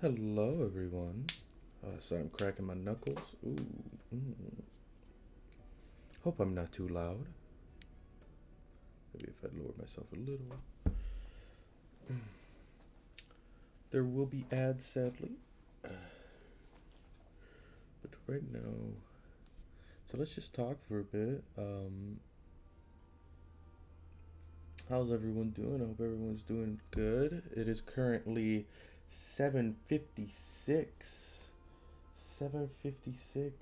Hello, everyone. So I'm cracking my knuckles. Ooh. Mm. Hope I'm not too loud. Maybe if I lower myself a little. There will be ads, sadly. But right now. So let's just talk for a bit. How's everyone doing? I hope everyone's doing good. It is currently 7:56. 7:56.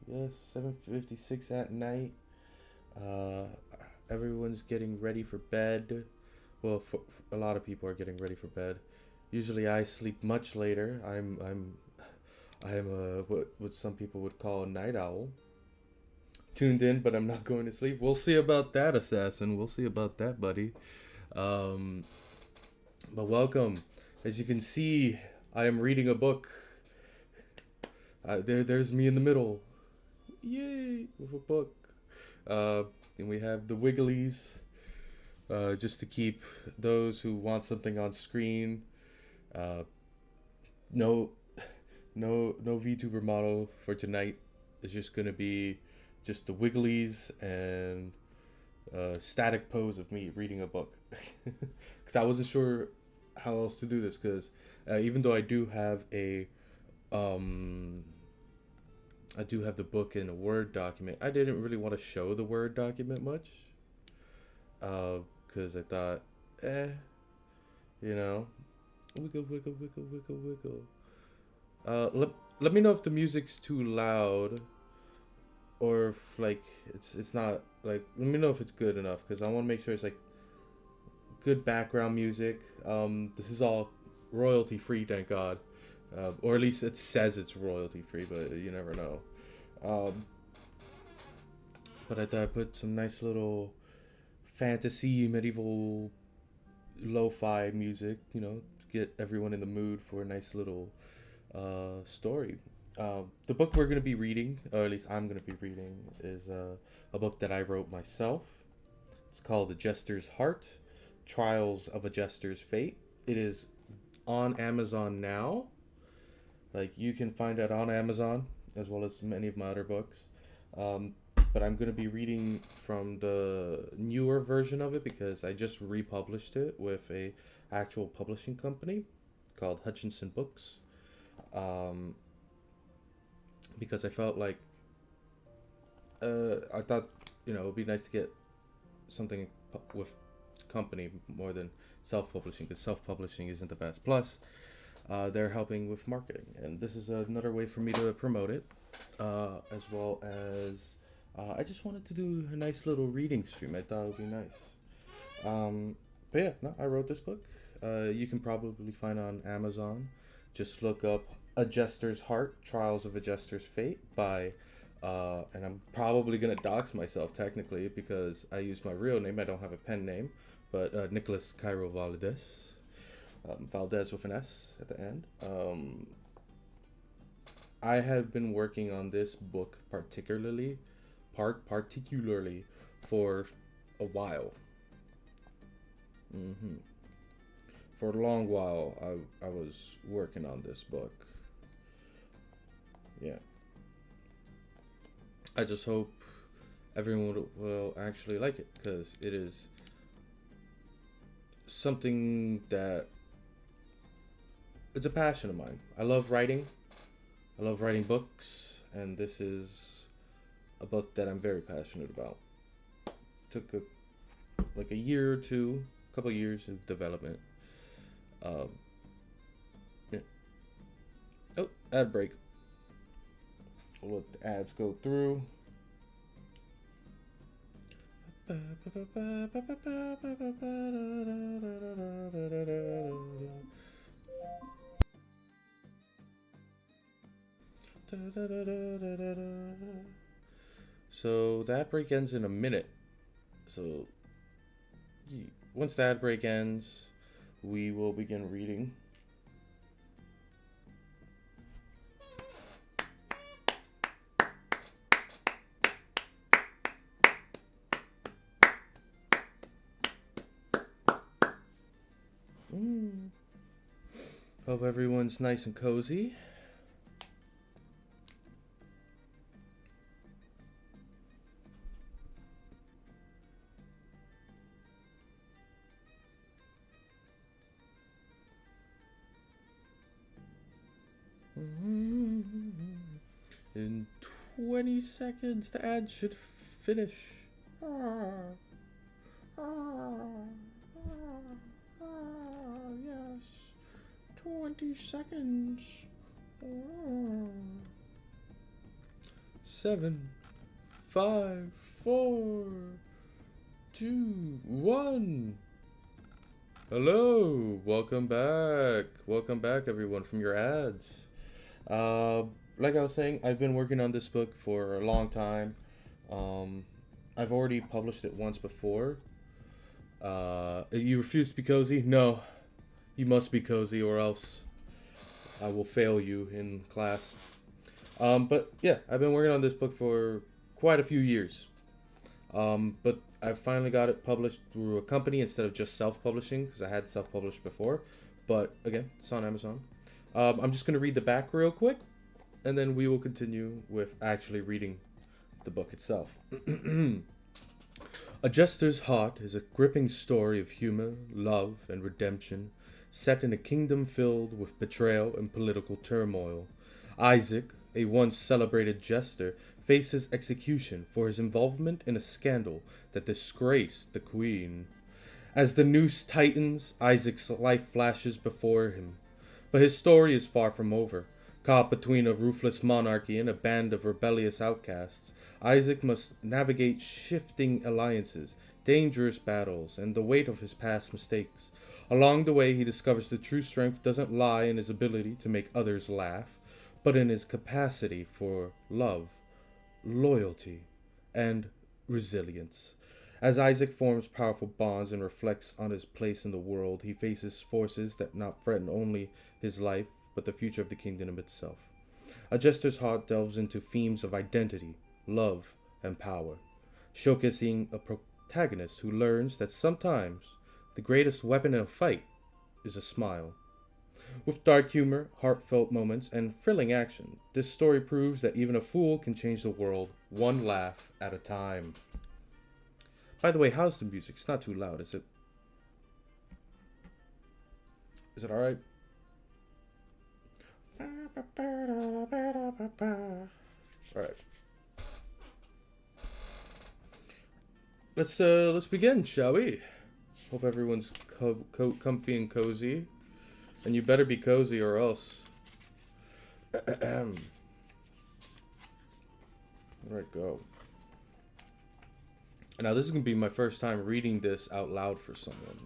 Yes, 7:56 at night. Uh, Everyone's getting ready for bed. Well, for a lot of people are getting ready for bed. Usually, I sleep much later. I'm what some people would call a night owl. Tuned in, but I'm not going to sleep. We'll see about that, assassin. We'll see about that, buddy. Um, but welcome. As you can see, I am reading a book. There's me in the middle. Yay! With a book. Uh, and we have the Wigglies, just to keep those who want something on screen. Uh, no, no VTuber model for tonight. It's just gonna be just the Wigglies and a static pose of me reading a book. Because I wasn't sure how else to do this. Because even though um, I do have the book in a Word document. I didn't really want to show the Word document much. Because I thought, eh, you know, wiggle, wiggle, wiggle, wiggle, wiggle. Let me know if the music's too loud or if like it's not like. Let me know if it's good enough because I want to make sure it's like good background music. This is all royalty free, thank God, or at least it says it's royalty free, but you never know. Um, but I thought I put some nice little fantasy medieval lo-fi music, to get everyone in the mood for a nice little story. The book we're going to be reading, or at least I'm going to be reading, is a book that I wrote myself. It's called The Jester's Heart: Trials of a Jester's Fate. It is on Amazon now. Like, you can find it on Amazon as well as many of my other books. Um, but I'm going to be reading from the newer version of it because I just republished it with a actual publishing company called Hutchinson Books. Um, because I felt like I thought it would be nice to get something with company more than self-publishing because self-publishing isn't the best. Plus, they're helping with marketing, and this is another way for me to promote it, as well as I just wanted to do a nice little reading stream. I thought it would be nice. But yeah, no, I wrote this book. You can probably find it on Amazon. Just look up A Jester's Heart: Trials of a Jester's Fate by, and I'm probably gonna dox myself technically because I use my real name. I don't have a pen name, but Nicholas Cairo Valdez. Valdez with an S at the end. I have been working on this book particularly for a while. hmm For a long while, I was working on this book. Yeah, I just hope everyone will actually like it because it is something that it's a passion of mine. I love writing. I love writing books, and this is a book that I'm very passionate about. Took like a year or two, a couple of years of development. Um, yeah. Oh, ad break. We'll let the ads go through. So that break ends in a minute. So once that break ends, we will begin reading. Mm. Hope everyone's nice and cozy. In 20 seconds, the ad should finish. Yes. 20 seconds. 7, 5, 4, 2, 1. Hello. Welcome back. Welcome back, everyone, from your ads. Like I was saying, I've been working on this book for a long time. I've already published it once before. You refuse to be cozy? No. You must be cozy or else I will fail you in class. But yeah, I've been working on this book for quite a few years. But I finally got it published through a company instead of just self-publishing because I had self-published before. But again, it's on Amazon. I'm just going to read the back real quick, and then we will continue with actually reading the book itself. A Jester's Heart is a gripping story of humor, love, and redemption, set in a kingdom filled with betrayal and political turmoil. Isaac, a once celebrated jester, faces execution for his involvement in a scandal that disgraced the queen. As the noose tightens, Isaac's life flashes before him. But his story is far from over. Caught between a ruthless monarchy and a band of rebellious outcasts, Isaac must navigate shifting alliances, dangerous battles, and the weight of his past mistakes. Along the way, he discovers the true strength doesn't lie in his ability to make others laugh, but in his capacity for love, loyalty, and resilience. As Isaac forms powerful bonds and reflects on his place in the world, he faces forces that not threaten only his life, but the future of the kingdom itself. A Jester's Heart delves into themes of identity, love, and power, showcasing a protagonist who learns that sometimes the greatest weapon in a fight is a smile. With dark humor, heartfelt moments, and thrilling action, this story proves that even a fool can change the world one laugh at a time. By the way, how's the music? It's not too loud, is it? Is it alright? Alright. Let's begin, shall we? Hope everyone's comfy and cozy. And you better be cozy or else. Alright, go. Now, this is going to be my first time reading this out loud for someone.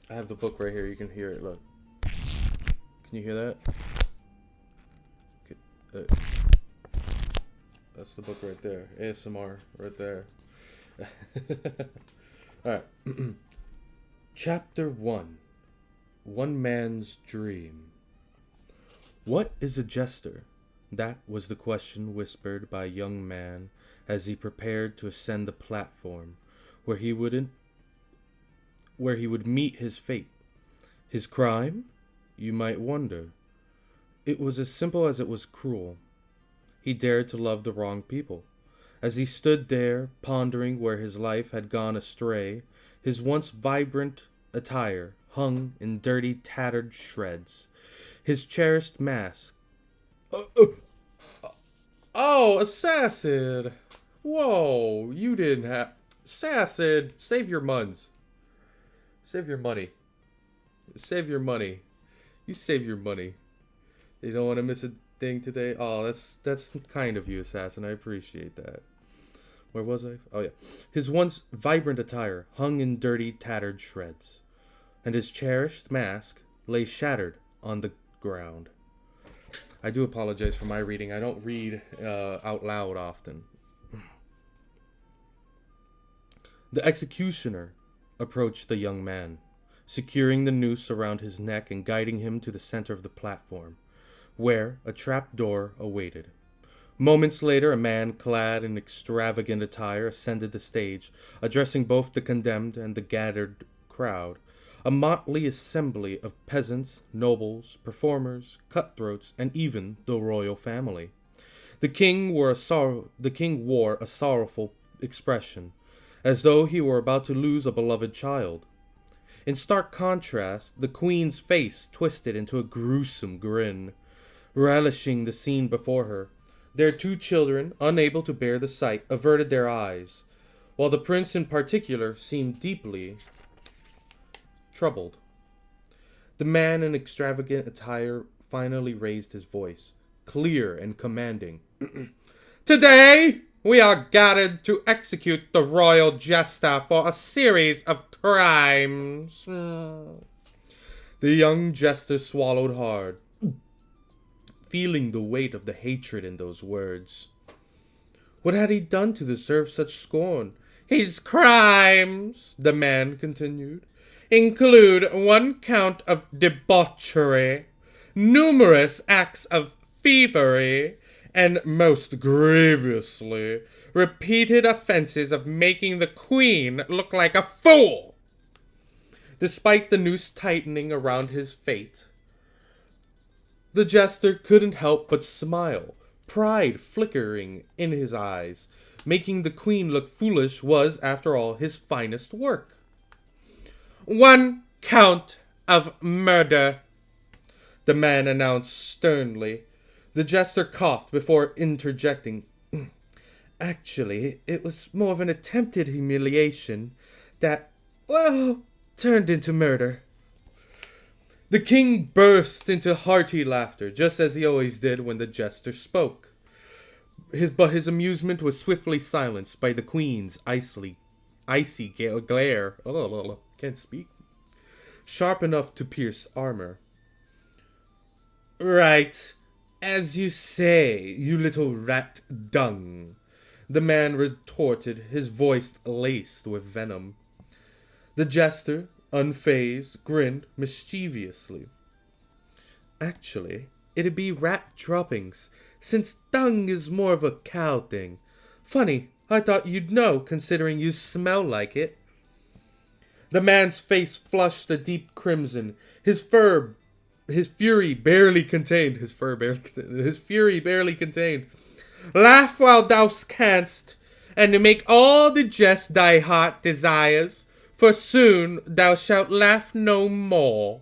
I have the book right here. You can hear it. Look. Can you hear that? Okay. That's the book right there. ASMR right there. Alright. Chapter 1. One Man's Dream. What is a jester? That was the question whispered by a young man as he prepared to ascend the platform where he would meet his fate. His crime? You might wonder. It was as simple as it was cruel. He dared to love the wrong people. As he stood there, pondering where his life had gone astray, his once vibrant attire hung in dirty, tattered shreds. His cherished mask. Oh, Assassin! Whoa, you didn't have... Assassin, save your muns. Save your money. Save your money. You save your money. You don't want to miss a thing today? Oh, that's kind of you, Assassin. I appreciate that. Where was I? Oh, yeah. His once vibrant attire hung in dirty, tattered shreds, and his cherished mask lay shattered on the ground. I do apologize for my reading. I don't read out loud often. The executioner approached the young man, securing the noose around his neck and guiding him to the center of the platform, where a trap door awaited. Moments later, a man clad in extravagant attire ascended the stage, addressing both the condemned and the gathered crowd. a motley assembly of peasants, nobles, performers, cutthroats, and even the royal family. The king wore a sorrowful expression, as though he were about to lose a beloved child. In stark contrast, the queen's face twisted into a gruesome grin, relishing the scene before her. Their two children, unable to bear the sight, averted their eyes, while the prince in particular seemed deeply troubled. The man in extravagant attire finally raised his voice, clear and commanding. Today, we are gathered to execute the royal jester for a series of crimes. The young jester swallowed hard, feeling the weight of the hatred in those words. What had he done to deserve such scorn? His crimes, the man continued, include one count of debauchery, numerous acts of thievery, and most grievously, repeated offenses of making the queen look like a fool. Despite the noose tightening around his fate, the jester couldn't help but smile, pride flickering in his eyes. Making the queen look foolish was, after all, his finest work. One count of murder, the man announced sternly. The jester coughed before interjecting. Actually, it was more of an attempted humiliation that, well, turned into murder. The king burst into hearty laughter, just as he always did when the jester spoke. But his amusement was swiftly silenced by the queen's icy glare. Can't speak. Sharp enough to pierce armor. Right, as you say, you little rat dung, the man retorted, his voice laced with venom. The jester, unfazed, grinned mischievously. Actually, it'd be rat droppings, since dung is more of a cow thing. Funny, I thought you'd know, considering you smell like it. The man's face flushed a deep crimson. His fury barely contained. Laugh while thou canst, and to make all the jest thy heart desires, for soon thou shalt laugh no more.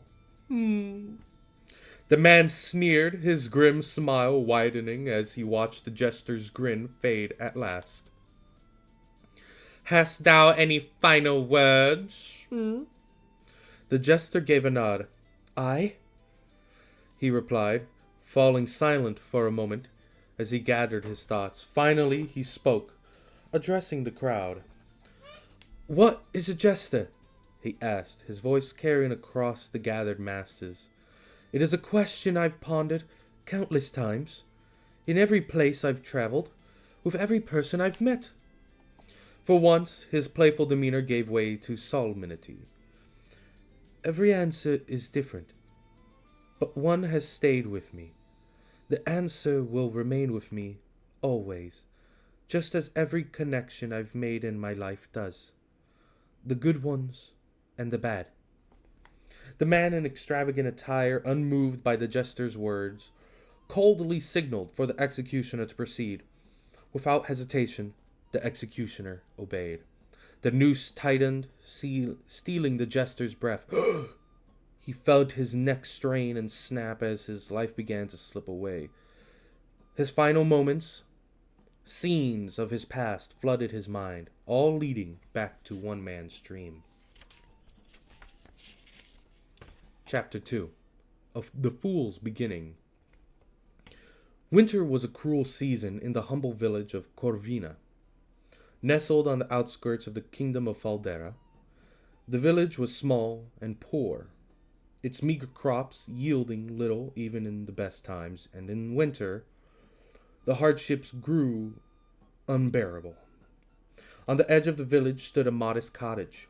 The man sneered, his grim smile widening as he watched the jester's grin fade at last. Hast thou any final words? The jester gave a nod. I? He replied, falling silent for a moment as he gathered his thoughts. Finally, he spoke, addressing the crowd. What is a jester? He asked, his voice carrying across the gathered masses. It is a question I've pondered countless times, in every place I've traveled, with every person I've met. For once, his playful demeanor gave way to solemnity. Every answer is different, but one has stayed with me. The answer will remain with me always, just as every connection I've made in my life does. The good ones and the bad. The man in extravagant attire, unmoved by the jester's words, coldly signaled for the executioner to proceed. Without hesitation, the executioner obeyed. The noose tightened, stealing the jester's breath. He felt his neck strain and snap as his life began to slip away. His final moments, scenes of his past flooded his mind, all leading back to one man's dream. Chapter 2 of The Fool's Beginning. Winter was a cruel season in the humble village of Corvina. Nestled on the outskirts of the kingdom of Faldera, the village was small and poor, its meager crops yielding little even in the best times, and in winter, the hardships grew unbearable. On the edge of the village stood a modest cottage,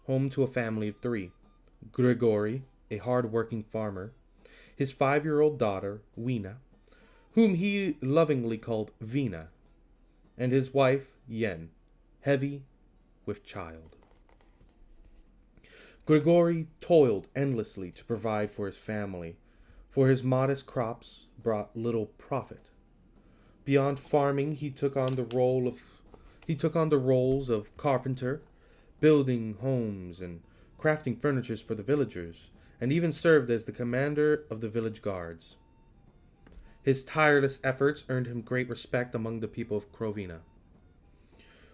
home to a family of 3. Grigori, a hard-working farmer, his 5-year-old daughter, Weena, whom he lovingly called Vina, and his wife, Yen, heavy with child. Grigori toiled endlessly to provide for his family, for his modest crops brought little profit. Beyond farming, he took on the roles of carpenter, building homes and crafting furnitures for the villagers, and even served as the commander of the village guards. His tireless efforts earned him great respect among the people of Krovina.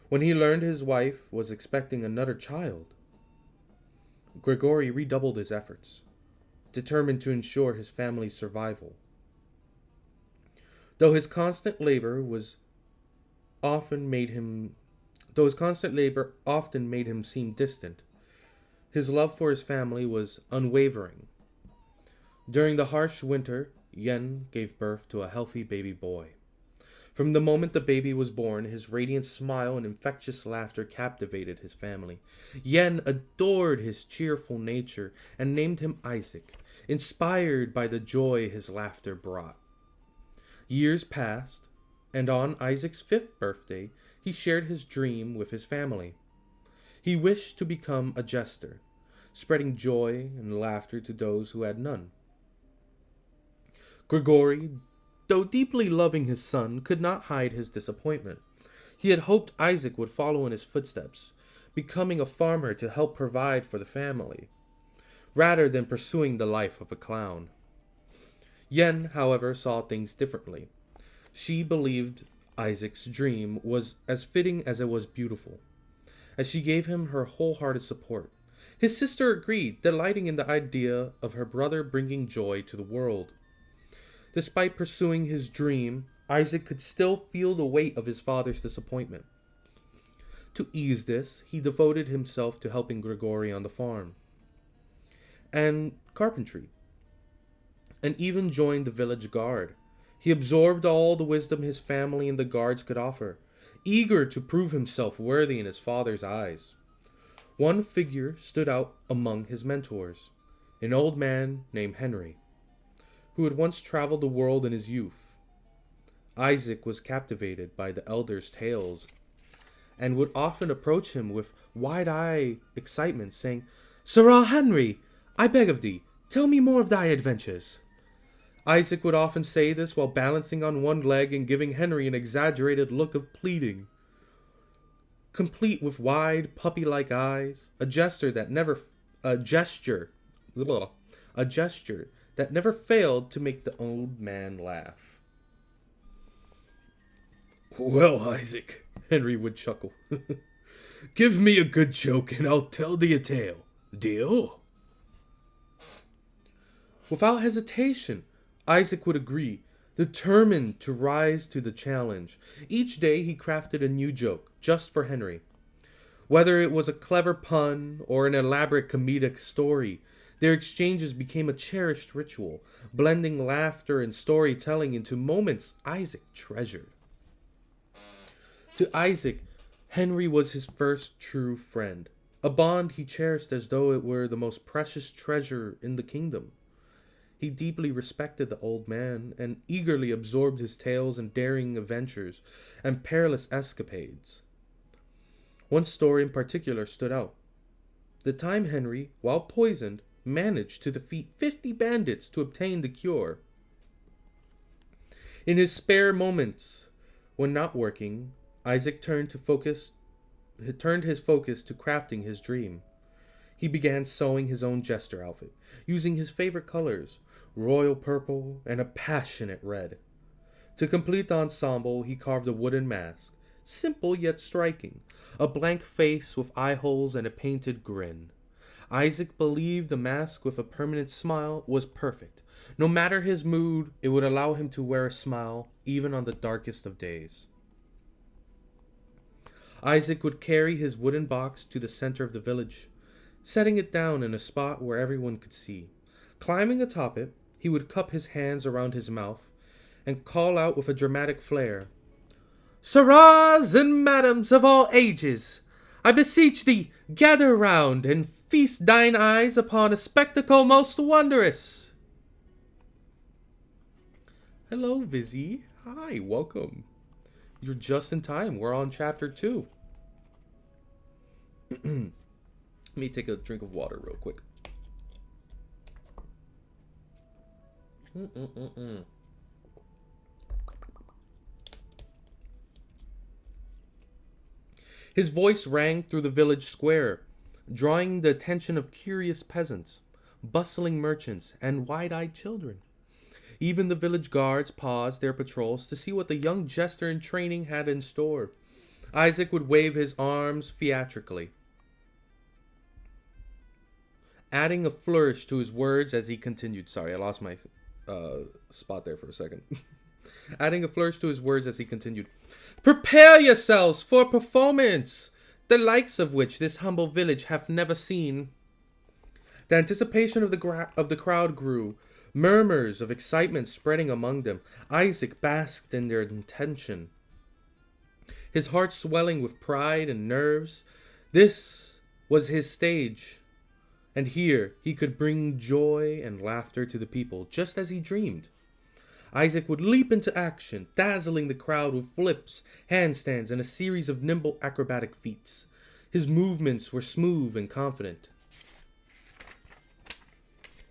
When he learned his wife was expecting another child, Grigori redoubled his efforts, determined to ensure his family's survival. Though his constant labor often made him seem distant, his love for his family was unwavering. During the harsh winter, Yen gave birth to a healthy baby boy. From the moment the baby was born, his radiant smile and infectious laughter captivated his family. Yen adored his cheerful nature and named him Isaac, inspired by the joy his laughter brought. Years passed, and on Isaac's 5th birthday, he shared his dream with his family. He wished to become a jester, spreading joy and laughter to those who had none. Grigori, though deeply loving his son, could not hide his disappointment. He had hoped Isaac would follow in his footsteps, becoming a farmer to help provide for the family, rather than pursuing the life of a clown. Yen, however, saw things differently. She believed Isaac's dream was as fitting as it was beautiful, as she gave him her wholehearted support. His sister agreed, delighting in the idea of her brother bringing joy to the world. Despite pursuing his dream, Isaac could still feel the weight of his father's disappointment. To ease this, he devoted himself to helping Grigori on the farm and carpentry, and even joined the village guard. He absorbed all the wisdom his family and the guards could offer, eager to prove himself worthy in his father's eyes. One figure stood out among his mentors, an old man named Henry, who had once traveled the world in his youth. Isaac was captivated by the elder's tales and would often approach him with wide-eyed excitement, saying, "Sirrah Henry, I beg of thee, tell me more of thy adventures." Isaac would often say this while balancing on one leg and giving Henry an exaggerated look of pleading, complete with wide, puppy-like eyes, a gesture that never failed to make the old man laugh. "Well, Isaac," Henry would chuckle, "give me a good joke and I'll tell thee a tale. Deal?" Without hesitation, Isaac would agree, determined to rise to the challenge. Each day he crafted a new joke, just for Henry. Whether it was a clever pun or an elaborate comedic story, their exchanges became a cherished ritual, blending laughter and storytelling into moments Isaac treasured. To Isaac, Henry was his first true friend, a bond he cherished as though it were the most precious treasure in the kingdom. He deeply respected the old man and eagerly absorbed his tales and daring adventures and perilous escapades. One story in particular stood out. The time Henry, while poisoned, managed to defeat 50 bandits to obtain the cure. In his spare moments, when not working, Isaac turned his focus to crafting his dream. He began sewing his own jester outfit, using his favorite colors, royal purple and a passionate red. To complete the ensemble, he carved a wooden mask, simple yet striking, a blank face with eye holes and a painted grin. Isaac believed the mask with a permanent smile was perfect. No matter his mood, it would allow him to wear a smile even on the darkest of days. Isaac would carry his wooden box to the center of the village, setting it down in a spot where everyone could see. Climbing atop it, he would cup his hands around his mouth and call out with a dramatic flair, "Sirrahs and madams of all ages, I beseech thee, gather round and feast thine eyes upon a spectacle most wondrous." Hello, Vizzy. Hi, welcome. You're just in time. We're on chapter 2. Let me take a drink of water real quick. His voice rang through the village square, drawing the attention of curious peasants, bustling merchants, and wide-eyed children. Even the village guards paused their patrols to see what the young jester in training had in store. Isaac would wave his arms theatrically, adding a flourish to his words as he continued. Sorry, I lost my spot there for a second. Adding a flourish to his words as he continued. Prepare yourselves for a performance, the likes of which this humble village hath never seen. The anticipation of the crowd grew, murmurs of excitement spreading among them. Isaac basked in their intention, his heart swelling with pride and nerves. This was his stage, and here he could bring joy and laughter to the people, just as he dreamed. Isaac would leap into action, dazzling the crowd with flips, handstands, and a series of nimble acrobatic feats. His movements were smooth and confident,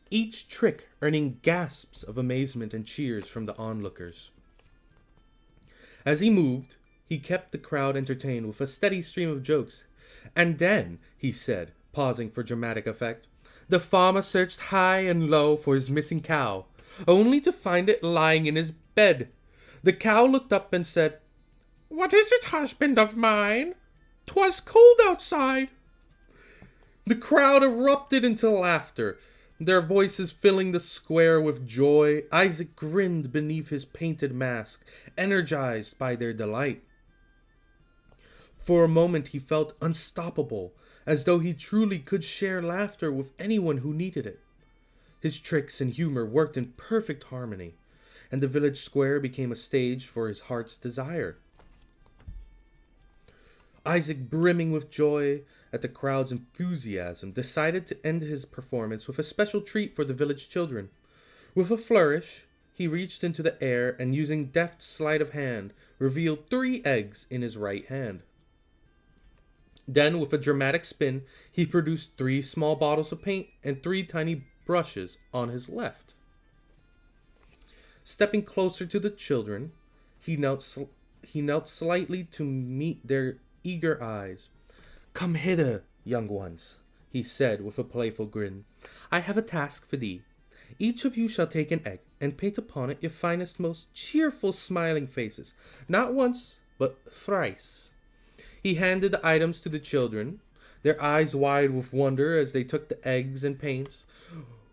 each trick earning gasps of amazement and cheers from the onlookers. As he moved, he kept the crowd entertained with a steady stream of jokes. And then, he said, pausing for dramatic effect, the farmer searched high and low for his missing cow, only to find it lying in his bed. The cow looked up and said, "What is it, husband of mine? 'Twas cold outside." The crowd erupted into laughter, their voices filling the square with joy. Isaac grinned beneath his painted mask, energized by their delight. For a moment he felt unstoppable, as though he truly could share laughter with anyone who needed it. His tricks and humor worked in perfect harmony, and the village square became a stage for his heart's desire. Isaac, brimming with joy at the crowd's enthusiasm, decided to end his performance with a special treat for the village children. With a flourish, he reached into the air and, using deft sleight of hand, revealed 3 eggs in his right hand. Then, with a dramatic spin, he produced 3 small bottles of paint and 3 tiny brushes on his left. Stepping closer to the children, he knelt slightly to meet their eager eyes. "Come hither, young ones," he said with a playful grin. "I have a task for thee. Each of you shall take an egg and paint upon it your finest, most cheerful, smiling faces, not once, but thrice." He handed the items to the children, their eyes wide with wonder as they took the eggs and paints.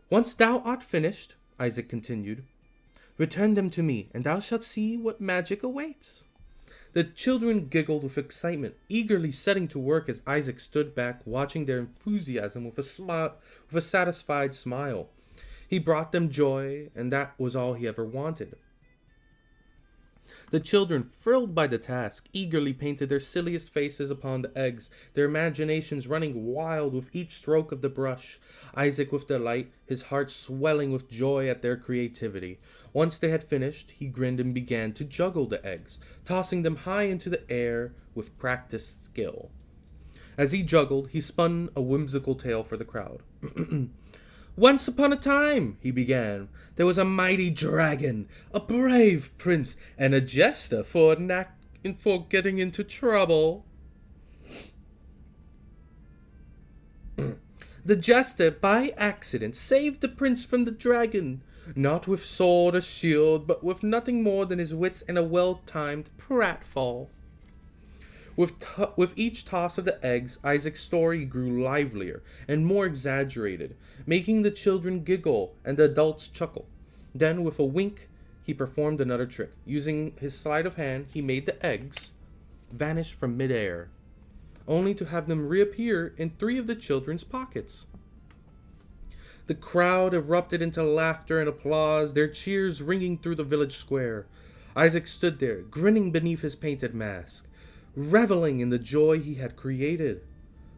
"Once thou art finished," Isaac continued, "return them to me, and thou shalt see what magic awaits." The children giggled with excitement, eagerly setting to work as Isaac stood back, watching their enthusiasm with a satisfied smile. He brought them joy, and that was all he ever wanted. The children, thrilled by the task, eagerly painted their silliest faces upon the eggs, their imaginations running wild with each stroke of the brush. Isaac with delight, his heart swelling with joy at their creativity. Once they had finished, he grinned and began to juggle the eggs, tossing them high into the air with practiced skill. As he juggled, he spun a whimsical tale for the crowd. "Once upon a time," he began, "there was a mighty dragon, a brave prince, and a jester for getting into trouble. The jester, by accident, saved the prince from the dragon, not with sword or shield, but with nothing more than his wits and a well-timed pratfall." With each toss of the eggs, Isaac's story grew livelier and more exaggerated, making the children giggle and the adults chuckle. Then, with a wink, he performed another trick. Using his sleight of hand, he made the eggs vanish from midair, only to have them reappear in 3 of the children's pockets. The crowd erupted into laughter and applause, their cheers ringing through the village square. Isaac stood there, grinning beneath his painted mask, reveling in the joy he had created.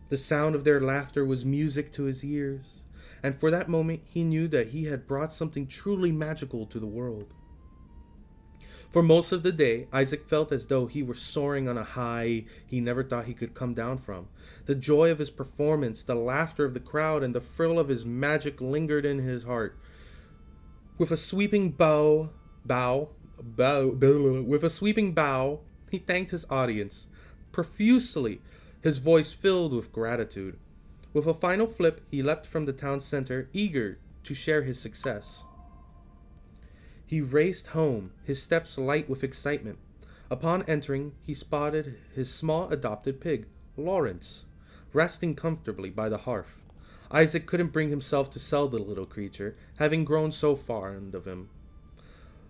The sound of their laughter was music to his ears, and for that moment he knew that he had brought something truly magical to the world. For most of the day, Isaac felt as though he were soaring on a high he never thought he could come down from. The joy of his performance, the laughter of the crowd, and the thrill of his magic lingered in his heart. With a sweeping with a sweeping bow, he thanked his audience profusely, his voice filled with gratitude. With a final flip, he leapt from the town center, eager to share his success. He raced home, his steps light with excitement. Upon entering, he spotted his small adopted pig, Lawrence, resting comfortably by the hearth. Isaac couldn't bring himself to sell the little creature, having grown so fond of him.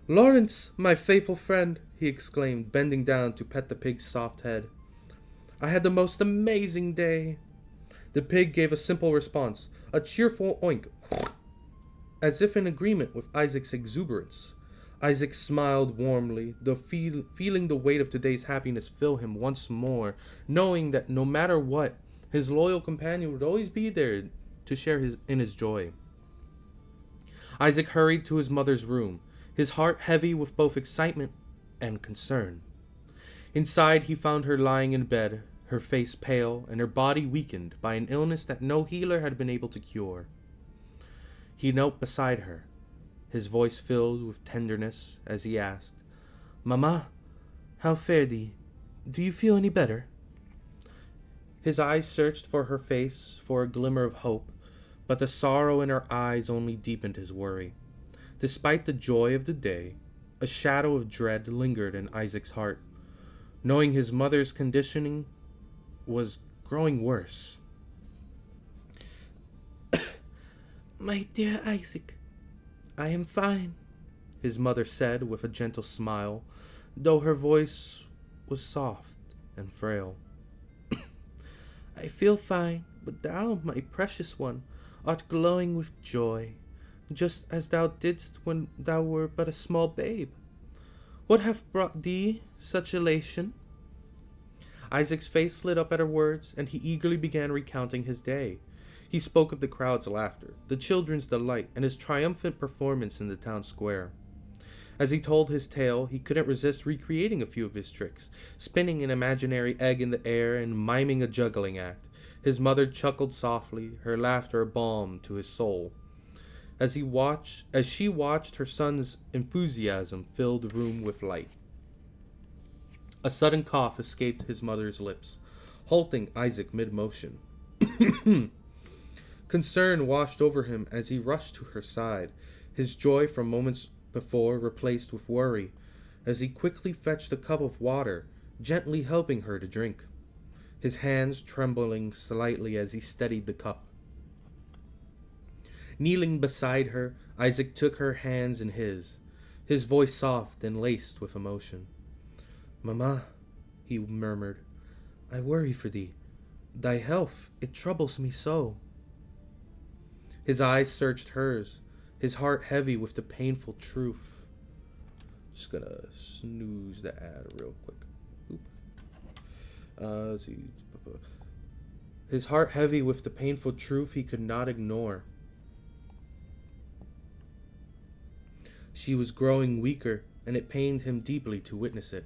"Lawrence, my faithful friend," he exclaimed, bending down to pet the pig's soft head. "I had the most amazing day." The pig gave a simple response, a cheerful oink, as if in agreement with Isaac's exuberance. Isaac smiled warmly, feeling the weight of today's happiness fill him once more, knowing that no matter what, his loyal companion would always be there to share in his joy. Isaac hurried to his mother's room, his heart heavy with both excitement and concern. Inside, he found her lying in bed, her face pale and her body weakened by an illness that no healer had been able to cure. He knelt beside her, his voice filled with tenderness as he asked, "Mama, how fare thee? Do you feel any better?" His eyes searched for her face for a glimmer of hope, but the sorrow in her eyes only deepened his worry. Despite the joy of the day, a shadow of dread lingered in Isaac's heart, knowing his mother's conditioning was growing worse. "My dear Isaac, I am fine," his mother said with a gentle smile, though her voice was soft and frail. "I feel fine, but thou, my precious one, art glowing with joy, just as thou didst when thou wert but a small babe. What hath brought thee such elation?" Isaac's face lit up at her words, and he eagerly began recounting his day. He spoke of the crowd's laughter, the children's delight, and his triumphant performance in the town square. As he told his tale, he couldn't resist recreating a few of his tricks, spinning an imaginary egg in the air and miming a juggling act. His mother chuckled softly, her laughter a balm to his soul. As she watched her son's enthusiasm fill the room with light. A sudden cough escaped his mother's lips, halting Isaac mid-motion. Concern washed over him as he rushed to her side, his joy from moments before replaced with worry, as he quickly fetched a cup of water, gently helping her to drink, his hands trembling slightly as he steadied the cup. Kneeling beside her, Isaac took her hands in his voice soft and laced with emotion. "Mama," he murmured, "I worry for thee. Thy health, it troubles me so." His eyes searched hers, his heart heavy with the painful truth. Just gonna snooze the ad real quick. Oop. Let's see. His heart heavy with the painful truth he could not ignore. She was growing weaker, and it pained him deeply to witness it.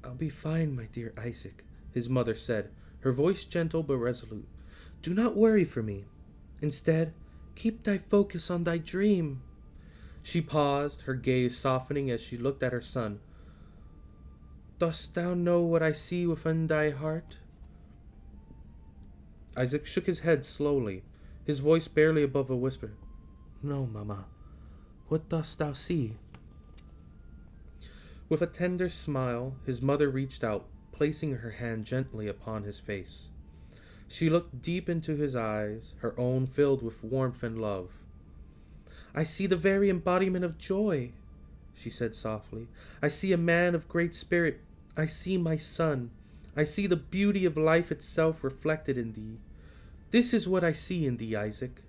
"I'll be fine, my dear Isaac," his mother said, her voice gentle but resolute. "Do not worry for me. Instead, keep thy focus on thy dream." She paused, her gaze softening as she looked at her son. "Dost thou know what I see within thy heart?" Isaac shook his head slowly, his voice barely above a whisper. "No, Mama. What dost thou see?" With a tender smile, his mother reached out, placing her hand gently upon his face. She looked deep into his eyes, her own filled with warmth and love. "I see the very embodiment of joy," she said softly. "I see a man of great spirit. I see my son. I see the beauty of life itself reflected in thee. This is what I see in thee, Isaac."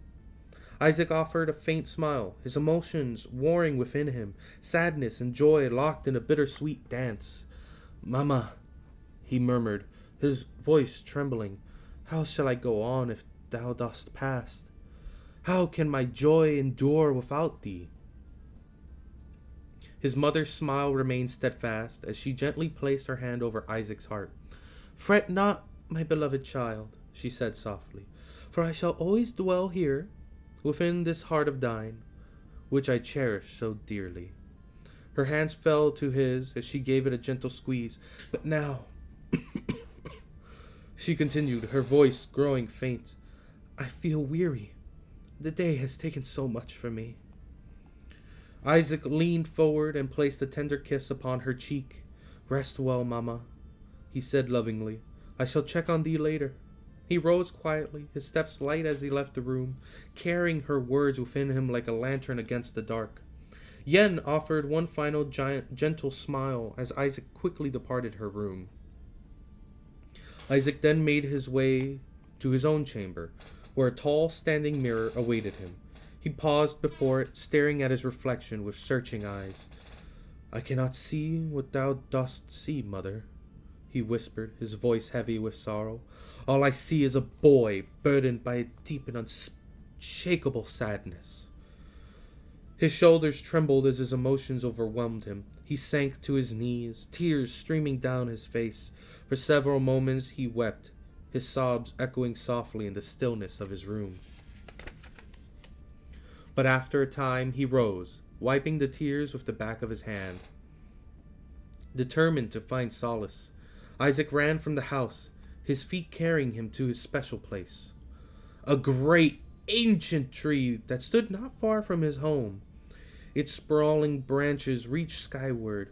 Isaac offered a faint smile, his emotions warring within him, sadness and joy locked in a bittersweet dance. "Mama," he murmured, his voice trembling, "how shall I go on if thou dost pass? How can my joy endure without thee?" His mother's smile remained steadfast as she gently placed her hand over Isaac's heart. "Fret not, my beloved child," she said softly, "for I shall always dwell here, within this heart of thine, which I cherish so dearly." Her hands fell to his as she gave it a gentle squeeze. "But now," she continued, her voice growing faint, "I feel weary. The day has taken so much from me." Isaac leaned forward and placed a tender kiss upon her cheek. "Rest well, Mama," he said lovingly. "I shall check on thee later." He rose quietly, his steps light as he left the room, carrying her words within him like a lantern against the dark. Yen offered one final gentle smile as Isaac quickly departed her room. Isaac then made his way to his own chamber, where a tall standing mirror awaited him. He paused before it, staring at his reflection with searching eyes. "I cannot see what thou dost see, mother," he whispered, his voice heavy with sorrow. "All I see is a boy burdened by a deep and unshakable sadness." His shoulders trembled as his emotions overwhelmed him. He sank to his knees, tears streaming down his face. For several moments he wept, his sobs echoing softly in the stillness of his room. But after a time he rose, wiping the tears with the back of his hand. Determined to find solace, Isaac ran from the house, his feet carrying him to his special place. A great, ancient tree that stood not far from his home. Its sprawling branches reached skyward,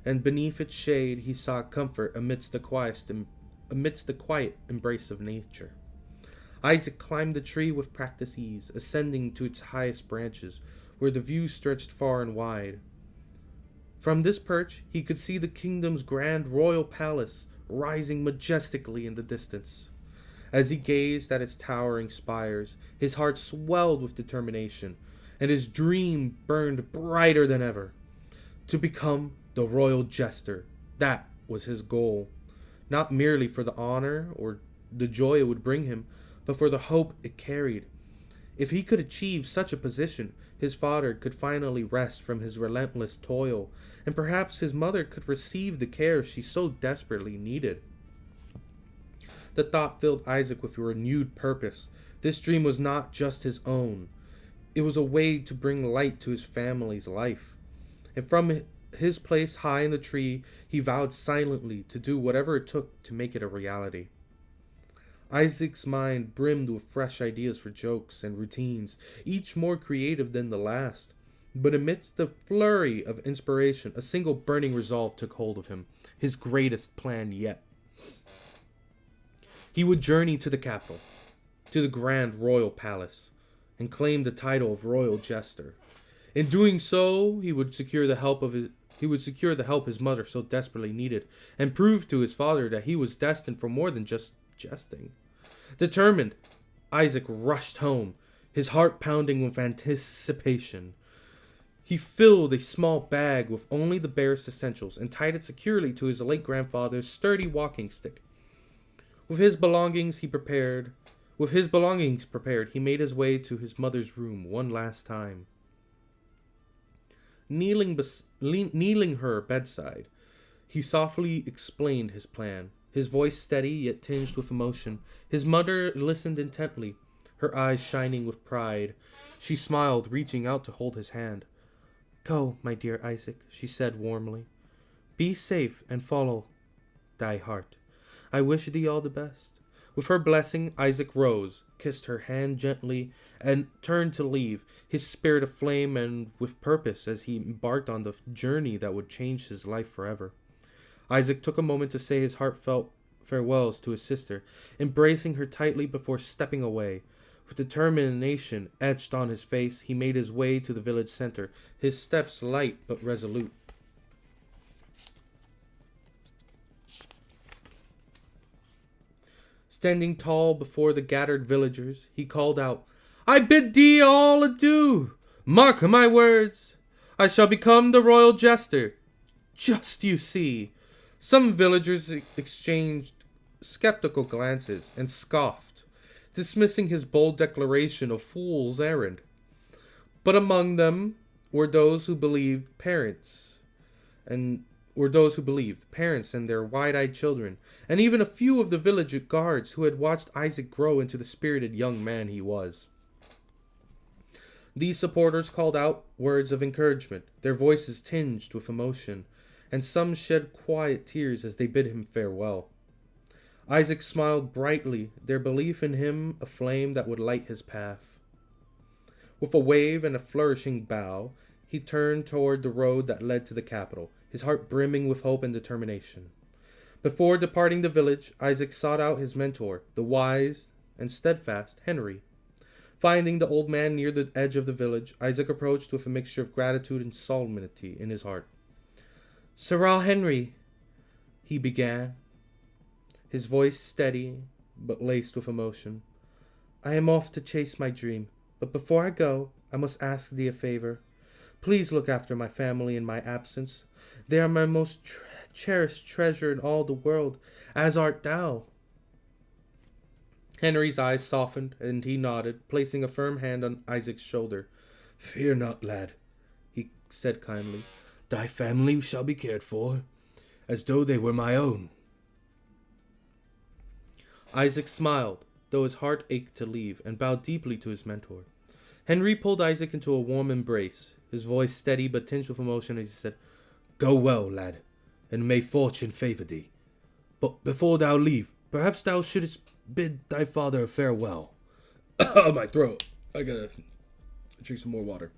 and beneath its shade he sought comfort amidst the quiet embrace of nature. Isaac climbed the tree with practiced ease, ascending to its highest branches, where the view stretched far and wide. From this perch he could see the kingdom's grand royal palace rising majestically in the distance. As he gazed at its towering spires, his heart swelled with determination, and his dream burned brighter than ever. To become the royal jester, that was his goal, not merely for the honor or the joy it would bring him, but for the hope it carried. If he could achieve such a position, his father could finally rest from his relentless toil, and perhaps his mother could receive the care she so desperately needed. The thought filled Isaac with a renewed purpose. This dream was not just his own. It was a way to bring light to his family's life. And from his place high in the tree, he vowed silently to do whatever it took to make it a reality. Isaac's mind brimmed with fresh ideas for jokes and routines, each more creative than the last. But amidst the flurry of inspiration, a single burning resolve took hold of him, his greatest plan yet. He would journey to the capital, to the grand royal palace, and claim the title of royal jester. In doing so, he would secure the help his mother so desperately needed, and prove to his father that he was destined for more than just jesting. Determined, Isaac rushed home, his heart pounding with anticipation. He filled a small bag with only the barest essentials and tied it securely to his late grandfather's sturdy walking stick. With his belongings prepared, he made his way to his mother's room one last time. Kneeling her bedside, he softly explained his plan, his voice steady yet tinged with emotion. His mother listened intently, her eyes shining with pride. She smiled, reaching out to hold his hand. "Go, my dear Isaac," she said warmly. "Be safe and follow thy heart. I wish thee all the best." With her blessing, Isaac rose, kissed her hand gently, and turned to leave, his spirit aflame and with purpose as he embarked on the journey that would change his life forever. Isaac took a moment to say his heartfelt farewells to his sister, embracing her tightly before stepping away. With determination etched on his face, he made his way to the village center, his steps light but resolute. Standing tall before the gathered villagers, he called out, "I bid thee all adieu! Mark my words! I shall become the royal jester. Just you see." Some villagers exchanged skeptical glances and scoffed, dismissing his bold declaration of fool's errand. But among them were those who believed parents and were those who believed, parents and their wide-eyed children, and even a few of the village guards who had watched Isaac grow into the spirited young man he was. These supporters called out words of encouragement, their voices tinged with emotion, and some shed quiet tears as they bid him farewell. Isaac smiled brightly, their belief in him a flame that would light his path. With a wave and a flourishing bow, he turned toward the road that led to the capital, his heart brimming with hope and determination. Before departing the village, Isaac sought out his mentor, the wise and steadfast Henry. Finding the old man near the edge of the village, Isaac approached with a mixture of gratitude and solemnity in his heart. "Sirrah Henry," he began, his voice steady but laced with emotion, "I am off to chase my dream, but before I go, I must ask thee a favor. Please look after my family in my absence. They are my most cherished treasure in all the world, as art thou." Henry's eyes softened, and he nodded, placing a firm hand on Isaac's shoulder. "Fear not, lad," he said kindly. "Thy family shall be cared for, as though they were my own." Isaac smiled, though his heart ached to leave, and bowed deeply to his mentor. Henry pulled Isaac into a warm embrace, his voice steady but tinged with emotion as he said, "Go well, lad, and may fortune favor thee. But before thou leave, perhaps thou shouldst bid thy father a farewell." Oh, my throat. I gotta drink some more water.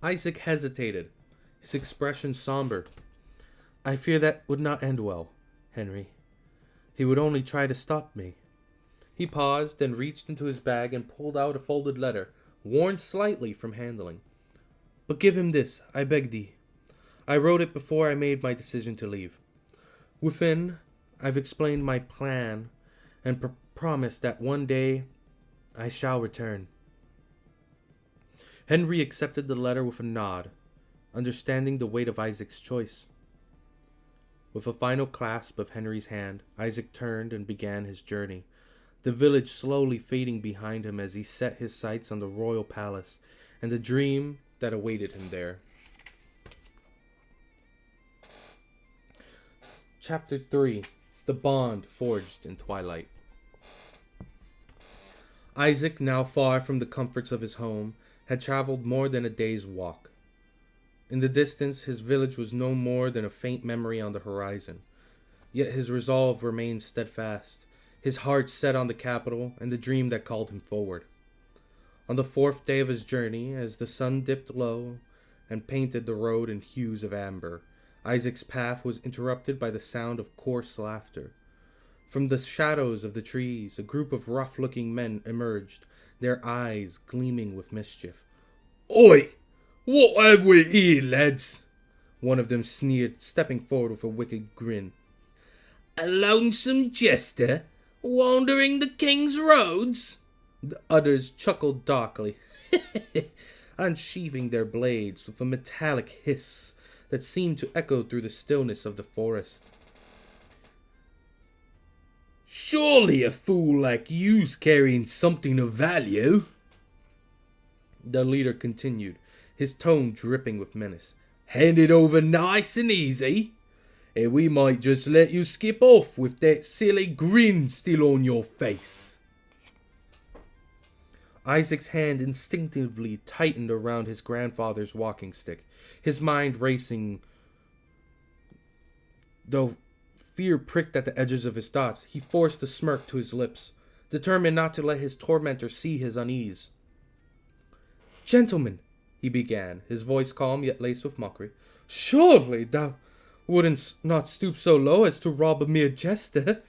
Isaac hesitated, his expression somber. "I fear that would not end well, Henry. He would only try to stop me." He paused, then reached into his bag and pulled out a folded letter, worn slightly from handling. "But give him this, I beg thee. I wrote it before I made my decision to leave. Within, I've explained my plan and promised that one day I shall return." Henry accepted the letter with a nod, understanding the weight of Isaac's choice. With a final clasp of Henry's hand, Isaac turned and began his journey, the village slowly fading behind him as he set his sights on the royal palace and the dream that awaited him there. Chapter 3. The Bond Forged in Twilight. Isaac, now far from the comforts of his home, had traveled more than a day's walk. In the distance, his village was no more than a faint memory on the horizon. Yet his resolve remained steadfast, his heart set on the capital and the dream that called him forward. On the 4th day of his journey, as the sun dipped low and painted the road in hues of amber, Isaac's path was interrupted by the sound of coarse laughter. From the shadows of the trees, a group of rough-looking men emerged, their eyes gleaming with mischief. "Oi! What have we here, lads?" one of them sneered, stepping forward with a wicked grin. "A lonesome jester, wandering the king's roads?" The others chuckled darkly, unsheathing their blades with a metallic hiss that seemed to echo through the stillness of the forest. "Surely a fool like you's carrying something of value," the leader continued, his tone dripping with menace. "Hand it over nice and easy, and we might just let you skip off with that silly grin still on your face." Isaac's hand instinctively tightened around his grandfather's walking stick, his mind racing. Though fear pricked at the edges of his thoughts, he forced a smirk to his lips, determined not to let his tormentor see his unease. "Gentlemen," he began, his voice calm yet laced with mockery, "surely thou wouldn't not stoop so low as to rob a mere jester?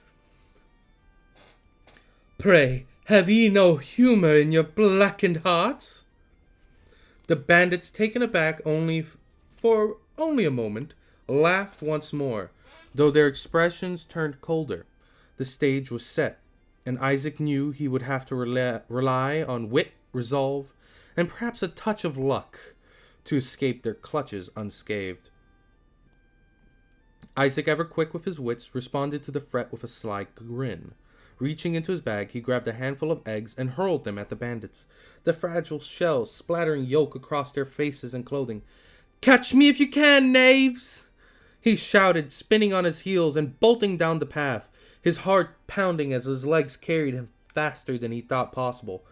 Pray, have ye no humor in your blackened hearts?" The bandits, taken aback for only a moment, laughed once more, though their expressions turned colder. The stage was set, and Isaac knew he would have to rely on wit, resolve, and perhaps a touch of luck to escape their clutches unscathed. Isaac, ever quick with his wits, responded to the threat with a sly grin, Reaching into his bag, he grabbed a handful of eggs and hurled them at the bandits, the fragile shells splattering yolk across their faces and clothing. "Catch me if you can, knaves!" he shouted, spinning on his heels and bolting down the path, his heart pounding as his legs carried him faster than he thought possible.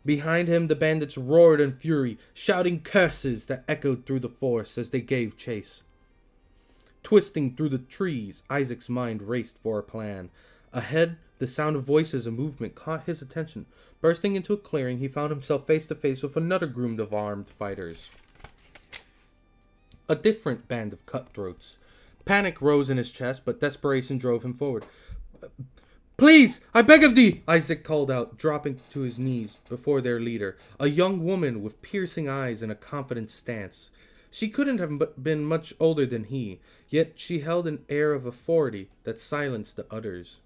Behind him, the bandits roared in fury, shouting curses that echoed through the forest as they gave chase. Twisting through the trees, Isaac's mind raced for a plan. Ahead, the sound of voices and movement caught his attention. Bursting into a clearing, he found himself face to face with another group of armed fighters. A different band of cutthroats. Panic rose in his chest, but desperation drove him forward. "Please, I beg of thee!" Isaac called out, dropping to his knees before their leader, a young woman with piercing eyes and a confident stance. She couldn't have been much older than he, yet she held an air of authority that silenced the others.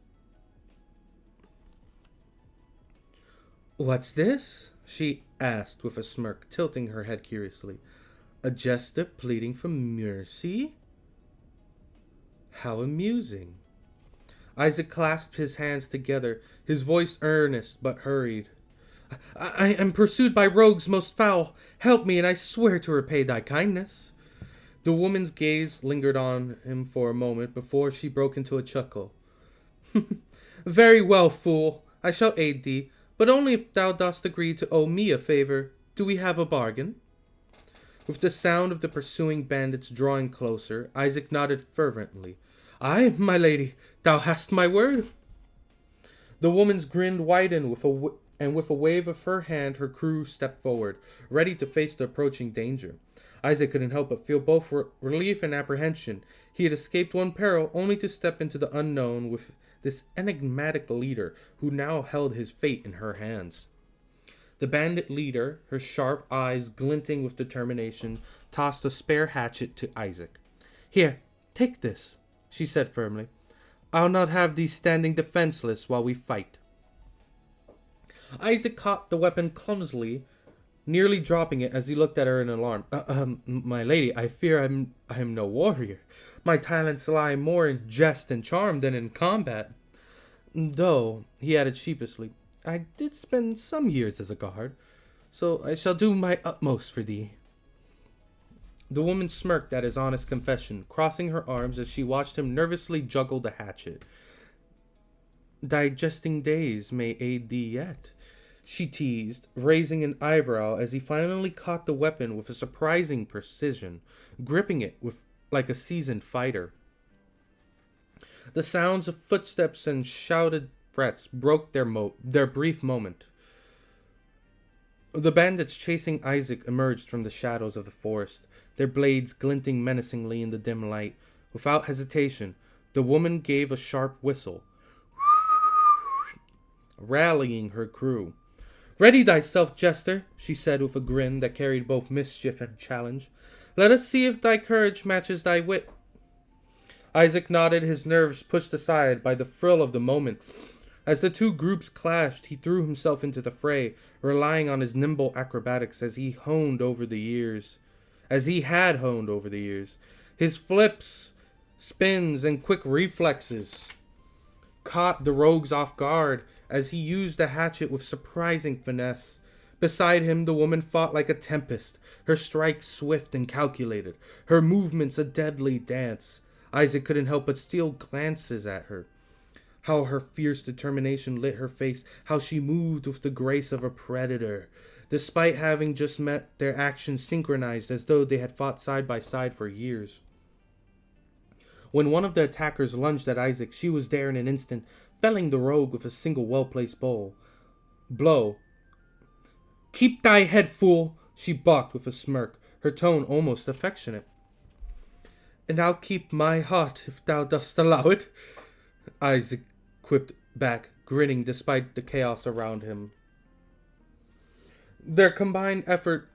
"What's this?" she asked with a smirk, tilting her head curiously. "A jester pleading for mercy? How amusing." Isaac clasped his hands together, his voice earnest but hurried. I am pursued by rogues most foul. Help me, and I swear to repay thy kindness." The woman's gaze lingered on him for a moment before she broke into a chuckle. "Very well, fool. I shall aid thee, but only if thou dost agree to owe me a favor. Do we have a bargain?" With the sound of the pursuing bandits drawing closer, Isaac nodded fervently. "Aye, my lady, thou hast my word." The woman's grin widened and with a wave of her hand, her crew stepped forward, ready to face the approaching danger. Isaac couldn't help but feel both relief and apprehension. He had escaped one peril, only to step into the unknown with this enigmatic leader, who now held his fate in her hands. The bandit leader, her sharp eyes glinting with determination, tossed a spare hatchet to Isaac. "Here, take this," she said firmly. "I'll not have thee standing defenseless while we fight." Isaac caught the weapon clumsily, nearly dropping it as he looked at her in alarm. My lady, I fear I am no warrior. My talents lie more in jest and charm than in combat. Though," he added sheepishly, "I did spend some years as a guard, so I shall do my utmost for thee." The woman smirked at his honest confession, crossing her arms as she watched him nervously juggle the hatchet. "Digesting days may aid thee yet," she teased, raising an eyebrow as he finally caught the weapon with a surprising precision, gripping it like a seasoned fighter. The sounds of footsteps and shouted threats broke their brief moment. The bandits chasing Isaac emerged from the shadows of the forest, their blades glinting menacingly in the dim light. Without hesitation, the woman gave a sharp whistle, rallying her crew. "Ready thyself, jester," she said with a grin that carried both mischief and challenge. "Let us see if thy courage matches thy wit." Isaac nodded, his nerves pushed aside by the thrill of the moment. As the two groups clashed, he threw himself into the fray, relying on his nimble acrobatics as he had honed over the years. His flips, spins, and quick reflexes caught the rogues off guard as he used the hatchet with surprising finesse. Beside him, the woman fought like a tempest, her strikes swift and calculated, her movements a deadly dance. Isaac couldn't help but steal glances at her. How her fierce determination lit her face, how she moved with the grace of a predator. Despite having just met, their actions synchronized as though they had fought side by side for years. When one of the attackers lunged at Isaac, she was there in an instant, felling the rogue with a single well-placed blow. "Keep thy head, fool," she balked with a smirk, her tone almost affectionate. "And I'll keep my heart if thou dost allow it," Isaac quipped back, grinning despite the chaos around him. Their combined effort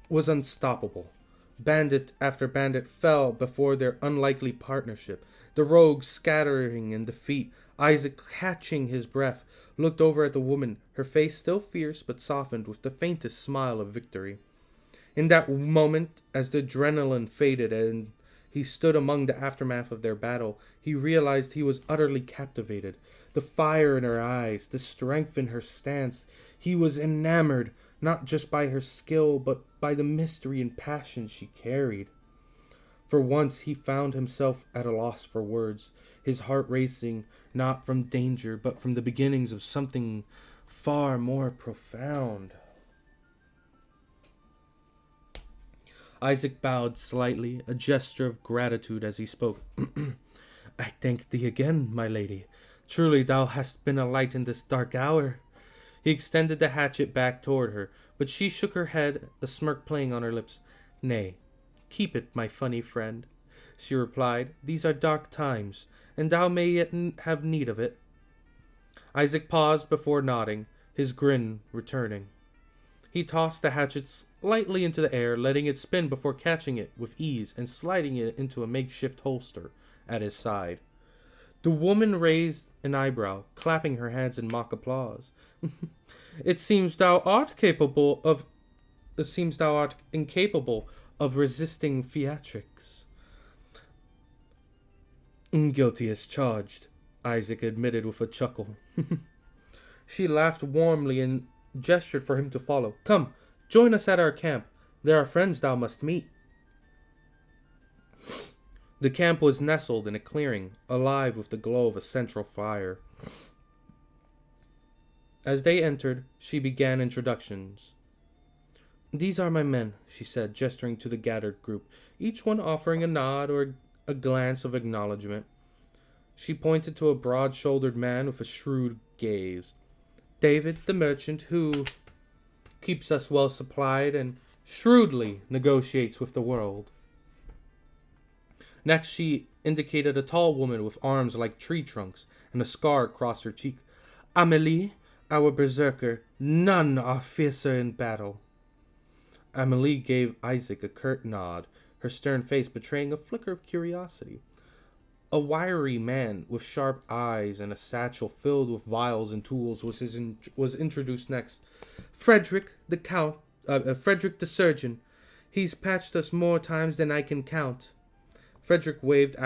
was unstoppable. Bandit after bandit fell before their unlikely partnership, the rogues scattering in defeat. Isaac, catching his breath, looked over at the woman, her face still fierce but softened with the faintest smile of victory. In that moment, as the adrenaline faded and he stood among the aftermath of their battle, he realized he was utterly captivated. The fire in her eyes, the strength in her stance. He was enamored, not just by her skill, but by the mystery and passion she carried. For once he found himself at a loss for words, his heart racing, not from danger, but from the beginnings of something far more profound. Isaac bowed slightly, a gesture of gratitude as he spoke. I thank thee again, my lady. Truly thou hast been a light in this dark hour. He extended the hatchet back toward her, but she shook her head, a smirk playing on her lips. Nay, keep it, my funny friend, she replied. These are dark times, and thou may yet have need of it. Isaac paused before nodding, his grin returning. He tossed the hatchet lightly into the air, letting it spin before catching it with ease and sliding it into a makeshift holster at his side. The woman raised an eyebrow, clapping her hands in mock applause. It seems thou art incapable of resisting theatrics. Guilty as charged, Isaac admitted with a chuckle. She laughed warmly and gestured for him to follow. Come, join us at our camp. There are friends thou must meet. The camp was nestled in a clearing, alive with the glow of a central fire. As they entered, she began introductions. These are my men, she said, gesturing to the gathered group, each one offering a nod or a glance of acknowledgement. She pointed to a broad-shouldered man with a shrewd gaze. David, the merchant, who keeps us well supplied and shrewdly negotiates with the world. Next, she indicated a tall woman with arms like tree trunks and a scar across her cheek. Amelie, our berserker, none are fiercer in battle. Amelie gave Isaac a curt nod, her stern face betraying a flicker of curiosity. A wiry man with sharp eyes and a satchel filled with vials and tools was introduced next. Frederick the surgeon. He's patched us more times than I can count. Frederick waved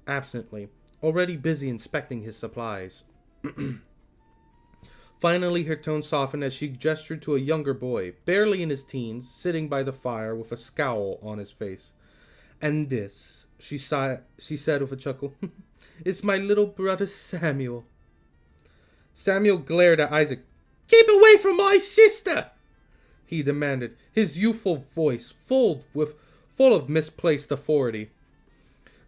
absently, already busy inspecting his supplies. Finally, her tone softened as she gestured to a younger boy, barely in his teens, sitting by the fire with a scowl on his face. And this, she said with a chuckle, is my little brother Samuel. Samuel glared at Isaac. Keep away from my sister, he demanded, his youthful voice full of misplaced authority.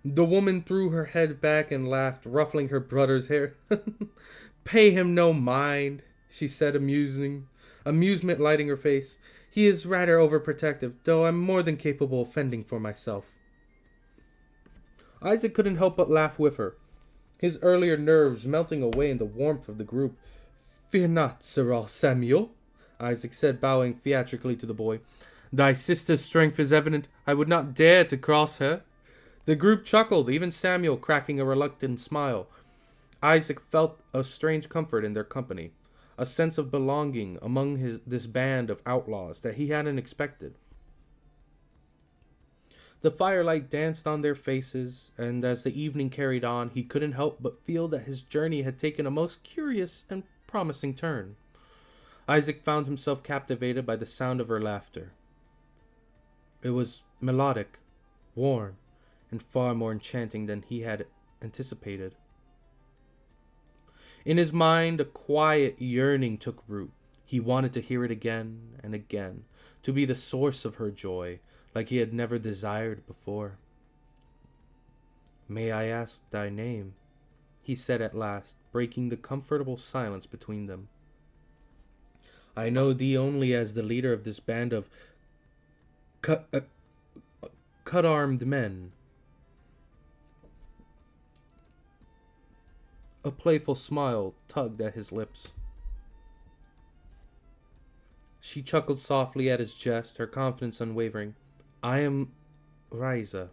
The woman threw her head back and laughed, ruffling her brother's hair. Pay him no mind, she said, amusement lighting her face. He is rather overprotective, though I'm more than capable of fending for myself. Isaac couldn't help but laugh with her, his earlier nerves melting away in the warmth of the group. Fear not, Sir Samuel, Isaac said, bowing theatrically to the boy. Thy sister's strength is evident. I would not dare to cross her. The group chuckled, even Samuel cracking a reluctant smile. Isaac felt a strange comfort in their company, a sense of belonging among this band of outlaws that he hadn't expected. The firelight danced on their faces, and as the evening carried on, he couldn't help but feel that his journey had taken a most curious and promising turn. Isaac found himself captivated by the sound of her laughter. It was melodic, warm, and far more enchanting than he had anticipated. In his mind, a quiet yearning took root. He wanted to hear it again and again, to be the source of her joy, like he had never desired before. May I ask thy name? He said at last, breaking the comfortable silence between them. I know thee only as the leader of this band of cut-armed men. A playful smile tugged at his lips. She chuckled softly at his jest, her confidence unwavering. I am Riza,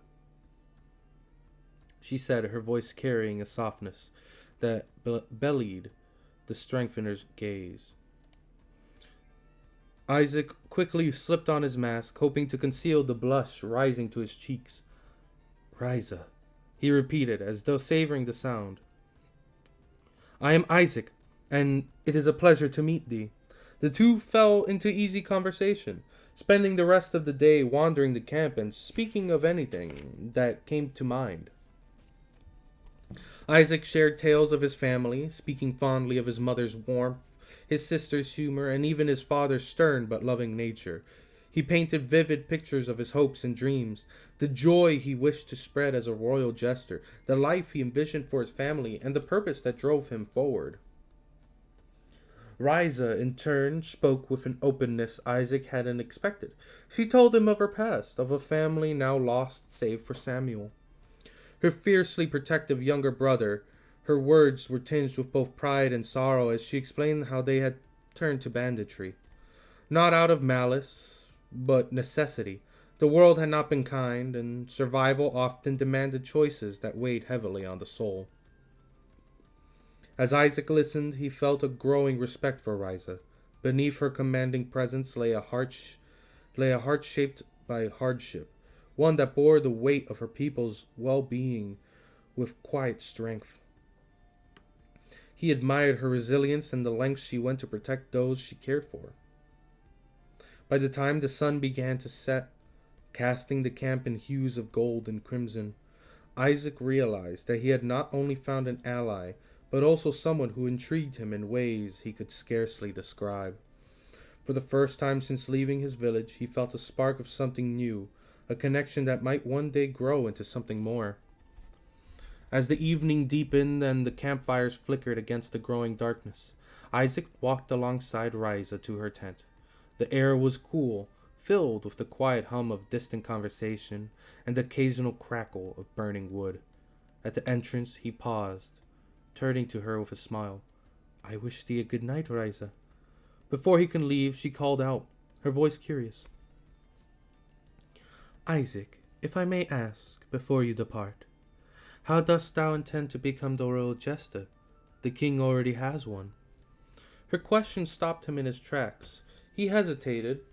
she said, her voice carrying a softness that belied the strength in her gaze. Isaac quickly slipped on his mask, hoping to conceal the blush rising to his cheeks. Riza, he repeated, as though savoring the sound. I am Isaac, and it is a pleasure to meet thee. The two fell into easy conversation, spending the rest of the day wandering the camp and speaking of anything that came to mind. Isaac shared tales of his family, speaking fondly of his mother's warmth, his sister's humor, and even his father's stern but loving nature. He painted vivid pictures of his hopes and dreams, the joy he wished to spread as a royal jester, the life he envisioned for his family, and the purpose that drove him forward. Riza, in turn, spoke with an openness Isaac hadn't expected. She told him of her past, of a family now lost save for Samuel. Her fiercely protective younger brother. Her words were tinged with both pride and sorrow as she explained how they had turned to banditry. Not out of malice, but necessity. The world had not been kind, and survival often demanded choices that weighed heavily on the soul. As Isaac listened, he felt a growing respect for Riza. Beneath her commanding presence lay a heart shaped by hardship, one that bore the weight of her people's well-being with quiet strength. He admired her resilience and the lengths she went to protect those she cared for. By the time the sun began to set, casting the camp in hues of gold and crimson, Isaac realized that he had not only found an ally, but also someone who intrigued him in ways he could scarcely describe. For the first time since leaving his village, he felt a spark of something new, a connection that might one day grow into something more. As the evening deepened and the campfires flickered against the growing darkness, Isaac walked alongside Riza to her tent. The air was cool, filled with the quiet hum of distant conversation and the occasional crackle of burning wood. At the entrance he paused, turning to her with a smile. "I wish thee a good night, Riza." Before he could leave, she called out, her voice curious. "Isaac, if I may ask, before you depart, how dost thou intend to become the royal jester? The king already has one." Her question stopped him in his tracks. He hesitated,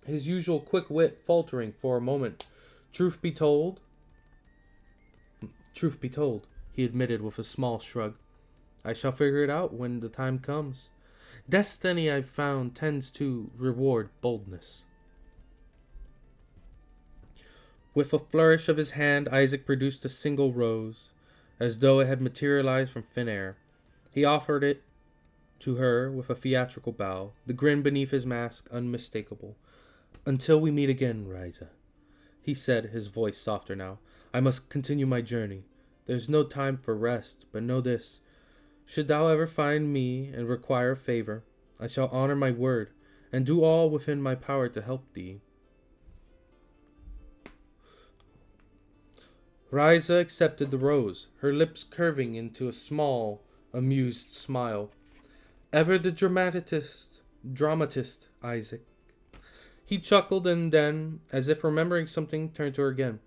his usual quick wit faltering for a moment. Truth be told, he admitted with a small shrug. "I shall figure it out when the time comes. Destiny, I've found, tends to reward boldness." With a flourish of his hand, Isaac produced a single rose, as though it had materialized from thin air. He offered it to her with a theatrical bow, the grin beneath his mask unmistakable. "Until we meet again, Riza," he said, his voice softer now. "I must continue my journey. There's no time for rest, but know this. Should thou ever find me and require a favor, I shall honor my word, and do all within my power to help thee." Riza accepted the rose, her lips curving into a small, amused smile. "Ever the dramatist, Isaac." He chuckled and then, as if remembering something, turned to her again.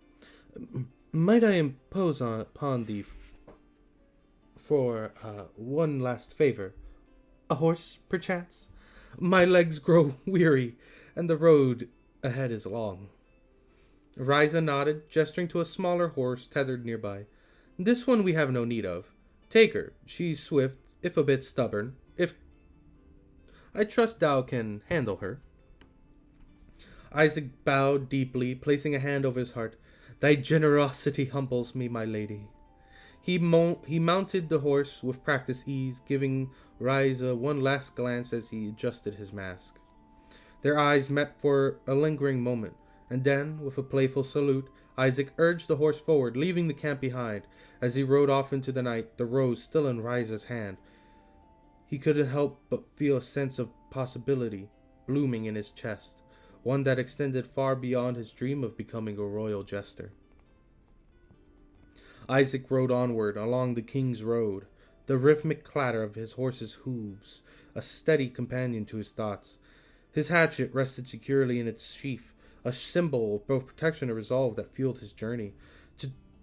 "Might I impose upon thee for one last favor? A horse, perchance? My legs grow weary, and the road ahead is long." Riza nodded, gesturing to a smaller horse tethered nearby. "This one we have no need of. Take her. She's swift, if a bit stubborn. I trust thou can handle her." Isaac bowed deeply, placing a hand over his heart. "Thy generosity humbles me, my lady." He mounted the horse with practiced ease, giving Riza one last glance as he adjusted his mask. Their eyes met for a lingering moment, and then, with a playful salute, Isaac urged the horse forward, leaving the camp behind. As he rode off into the night, the rose still in Riza's hand, he couldn't help but feel a sense of possibility blooming in his chest, one that extended far beyond his dream of becoming a royal jester. Isaac rode onward along the King's Road, the rhythmic clatter of his horse's hooves a steady companion to his thoughts. His hatchet rested securely in its sheath, a symbol of both protection and resolve that fueled his journey.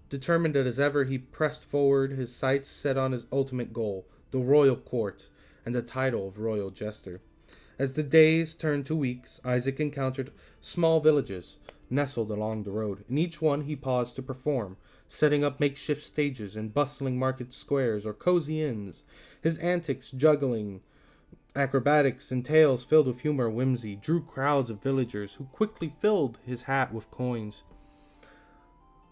Determined as ever, he pressed forward, his sights set on his ultimate goal, the royal court, and the title of royal jester. As the days turned to weeks, Isaac encountered small villages nestled along the road. In each one he paused to perform, setting up makeshift stages in bustling market squares or cozy inns. His antics, juggling, acrobatics, and tales filled with humor and whimsy drew crowds of villagers who quickly filled his hat with coins.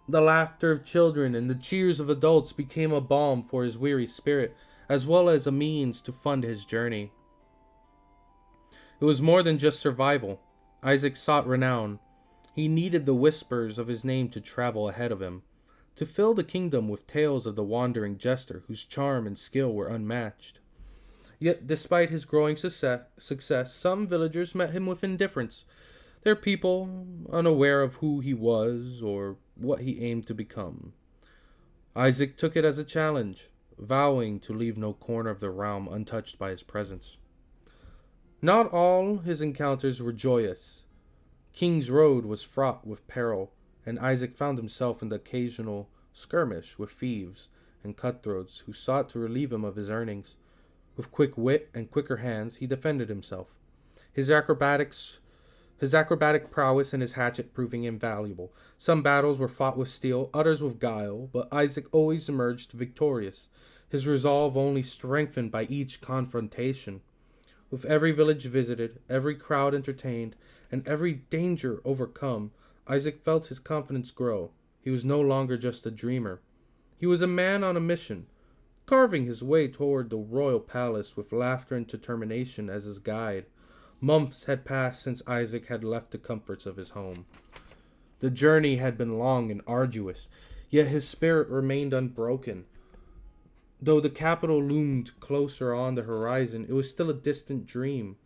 The laughter of children and the cheers of adults became a balm for his weary spirit, as well as a means to fund his journey. It was more than just survival. Isaac sought renown. He needed the whispers of his name to travel ahead of him, to fill the kingdom with tales of the wandering jester whose charm and skill were unmatched. Yet, despite his growing success, some villagers met him with indifference, their people unaware of who he was or what he aimed to become. Isaac took it as a challenge, vowing to leave no corner of the realm untouched by his presence. Not all his encounters were joyous. King's Road was fraught with peril, and Isaac found himself in the occasional skirmish with thieves and cutthroats who sought to relieve him of his earnings. With quick wit and quicker hands, he defended himself. His acrobatic prowess and his hatchet proving invaluable. Some battles were fought with steel, others with guile, but Isaac always emerged victorious, his resolve only strengthened by each confrontation. With every village visited, every crowd entertained, and every danger overcome, Isaac felt his confidence grow. He was no longer just a dreamer. He was a man on a mission, carving his way toward the royal palace with laughter and determination as his guide. Months had passed since Isaac had left the comforts of his home. The journey had been long and arduous, yet his spirit remained unbroken. Though the capital loomed closer on the horizon, it was still a distant dream.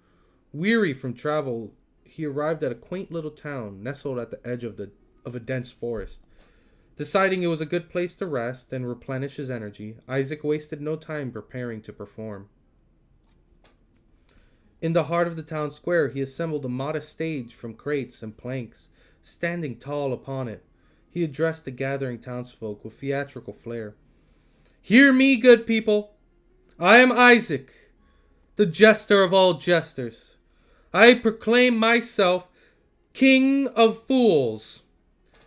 Weary from travel, he arrived at a quaint little town nestled at the edge of a dense forest. Deciding it was a good place to rest and replenish his energy, Isaac wasted no time preparing to perform. In the heart of the town square, he assembled a modest stage from crates and planks. Standing tall upon it, he addressed the gathering townsfolk with theatrical flair. "Hear me, good people. I am Isaac, the jester of all jesters. I proclaim myself King of Fools.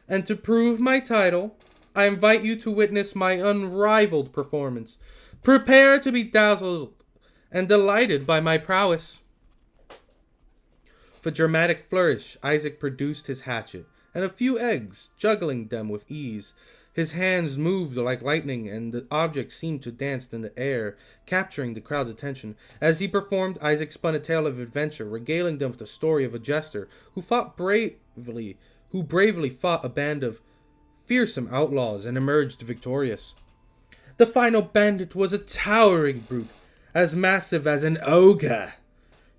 And to prove my title, I invite you to witness my unrivaled performance. Prepare to be dazzled and delighted by my prowess." For dramatic flourish, Isaac produced his hatchet and a few eggs, juggling them with ease. His hands moved like lightning, and the objects seemed to dance in the air, capturing the crowd's attention. As he performed, Isaac spun a tale of adventure, regaling them with the story of a jester who bravely fought a band of fearsome outlaws and emerged victorious. The final bandit was a towering brute, as massive as an ogre,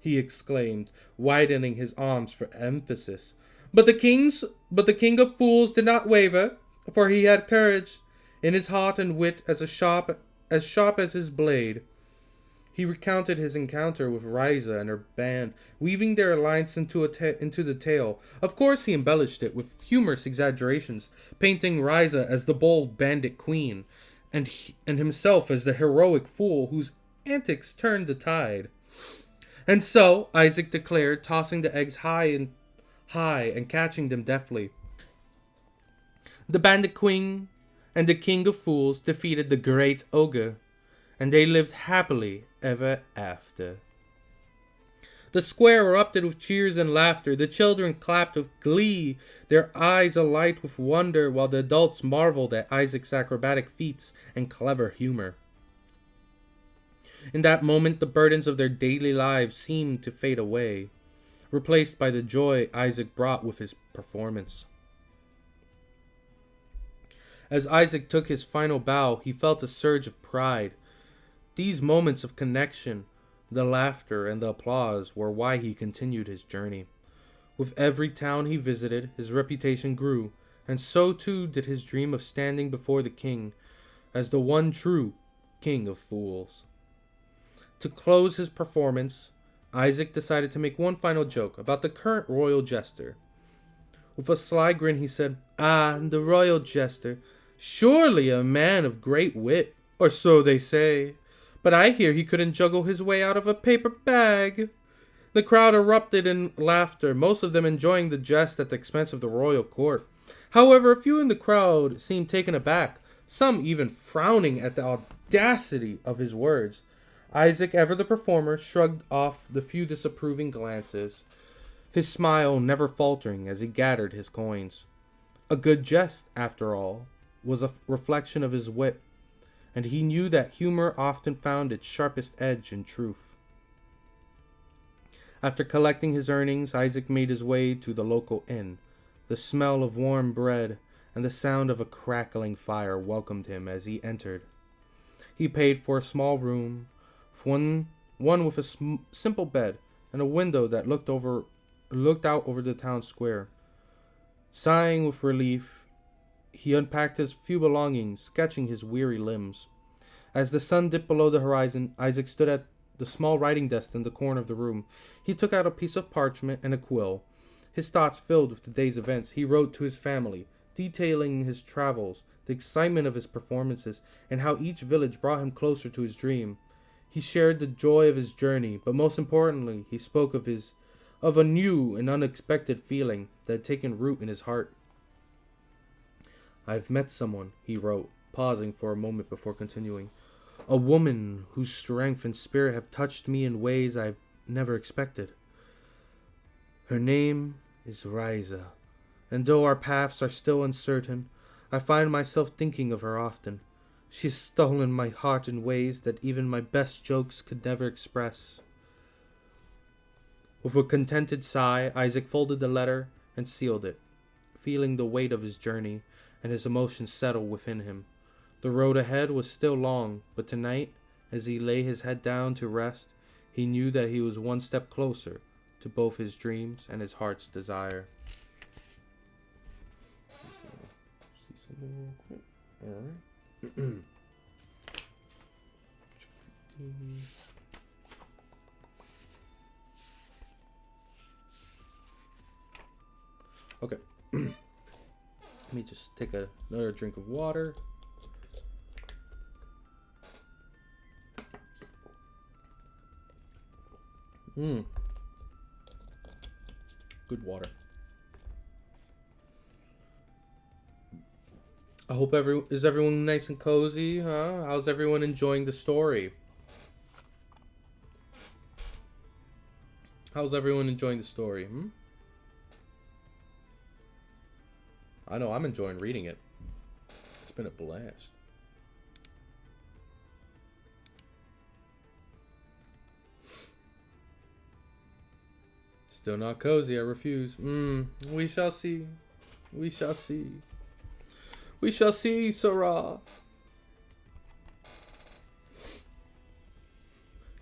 he exclaimed, widening his arms for emphasis. But the king of fools did not waver, for he had courage in his heart and wit as sharp as his blade. He recounted his encounter with Riza and her band, weaving their alliance into the tale. Of course, he embellished it with humorous exaggerations, painting Riza as the bold bandit queen, and himself as the heroic fool whose antics turned the tide. "And so," Isaac declared, tossing the eggs high and catching them deftly, "the bandit queen and the king of fools defeated the great ogre, and they lived happily ever after." The square erupted with cheers and laughter. The children clapped with glee, their eyes alight with wonder, while the adults marveled at Isaac's acrobatic feats and clever humor. In that moment, the burdens of their daily lives seemed to fade away, replaced by the joy Isaac brought with his performance. As Isaac took his final bow, he felt a surge of pride. These moments of connection, the laughter and the applause, were why he continued his journey. With every town he visited, his reputation grew, and so too did his dream of standing before the king as the one true King of Fools. To close his performance, Isaac decided to make one final joke about the current royal jester. With a sly grin, he said, "Ah, the royal jester, surely a man of great wit, or so they say. But I hear he couldn't juggle his way out of a paper bag." The crowd erupted in laughter, most of them enjoying the jest at the expense of the royal court. However, a few in the crowd seemed taken aback, some even frowning at the audacity of his words. Isaac, ever the performer, shrugged off the few disapproving glances, his smile never faltering as he gathered his coins. A good jest, after all, was a reflection of his wit, and he knew that humor often found its sharpest edge in truth. After collecting his earnings, Isaac made his way to the local inn. The smell of warm bread and the sound of a crackling fire welcomed him as he entered. He paid for a small room, one with a simple bed and a window that looked out over the town square. Sighing with relief, he unpacked his few belongings, sketching his weary limbs. As the sun dipped below the horizon, Isaac stood at the small writing desk in the corner of the room. He took out a piece of parchment and a quill. His thoughts filled with the day's events, he wrote to his family, detailing his travels, the excitement of his performances, and how each village brought him closer to his dream. He shared the joy of his journey, but most importantly, he spoke of a new and unexpected feeling that had taken root in his heart. "I've met someone," he wrote, pausing for a moment before continuing. "A woman whose strength and spirit have touched me in ways I've never expected. Her name is Riza, and though our paths are still uncertain, I find myself thinking of her often. She has stolen my heart in ways that even my best jokes could never express." With a contented sigh, Isaac folded the letter and sealed it, feeling the weight of his journey and his emotions settle within him. The road ahead was still long, but tonight, as he lay his head down to rest, he knew that he was one step closer to both his dreams and his heart's desire. See something real quick. Alright. Okay. Let me just take another drink of water. Good water. I hope everyone nice and cozy, huh? How's everyone enjoying the story? How's everyone enjoying the story? I know I'm enjoying reading it. It's been a blast. Still not cozy, I refuse. We shall see. We shall see. We shall see, Sarah.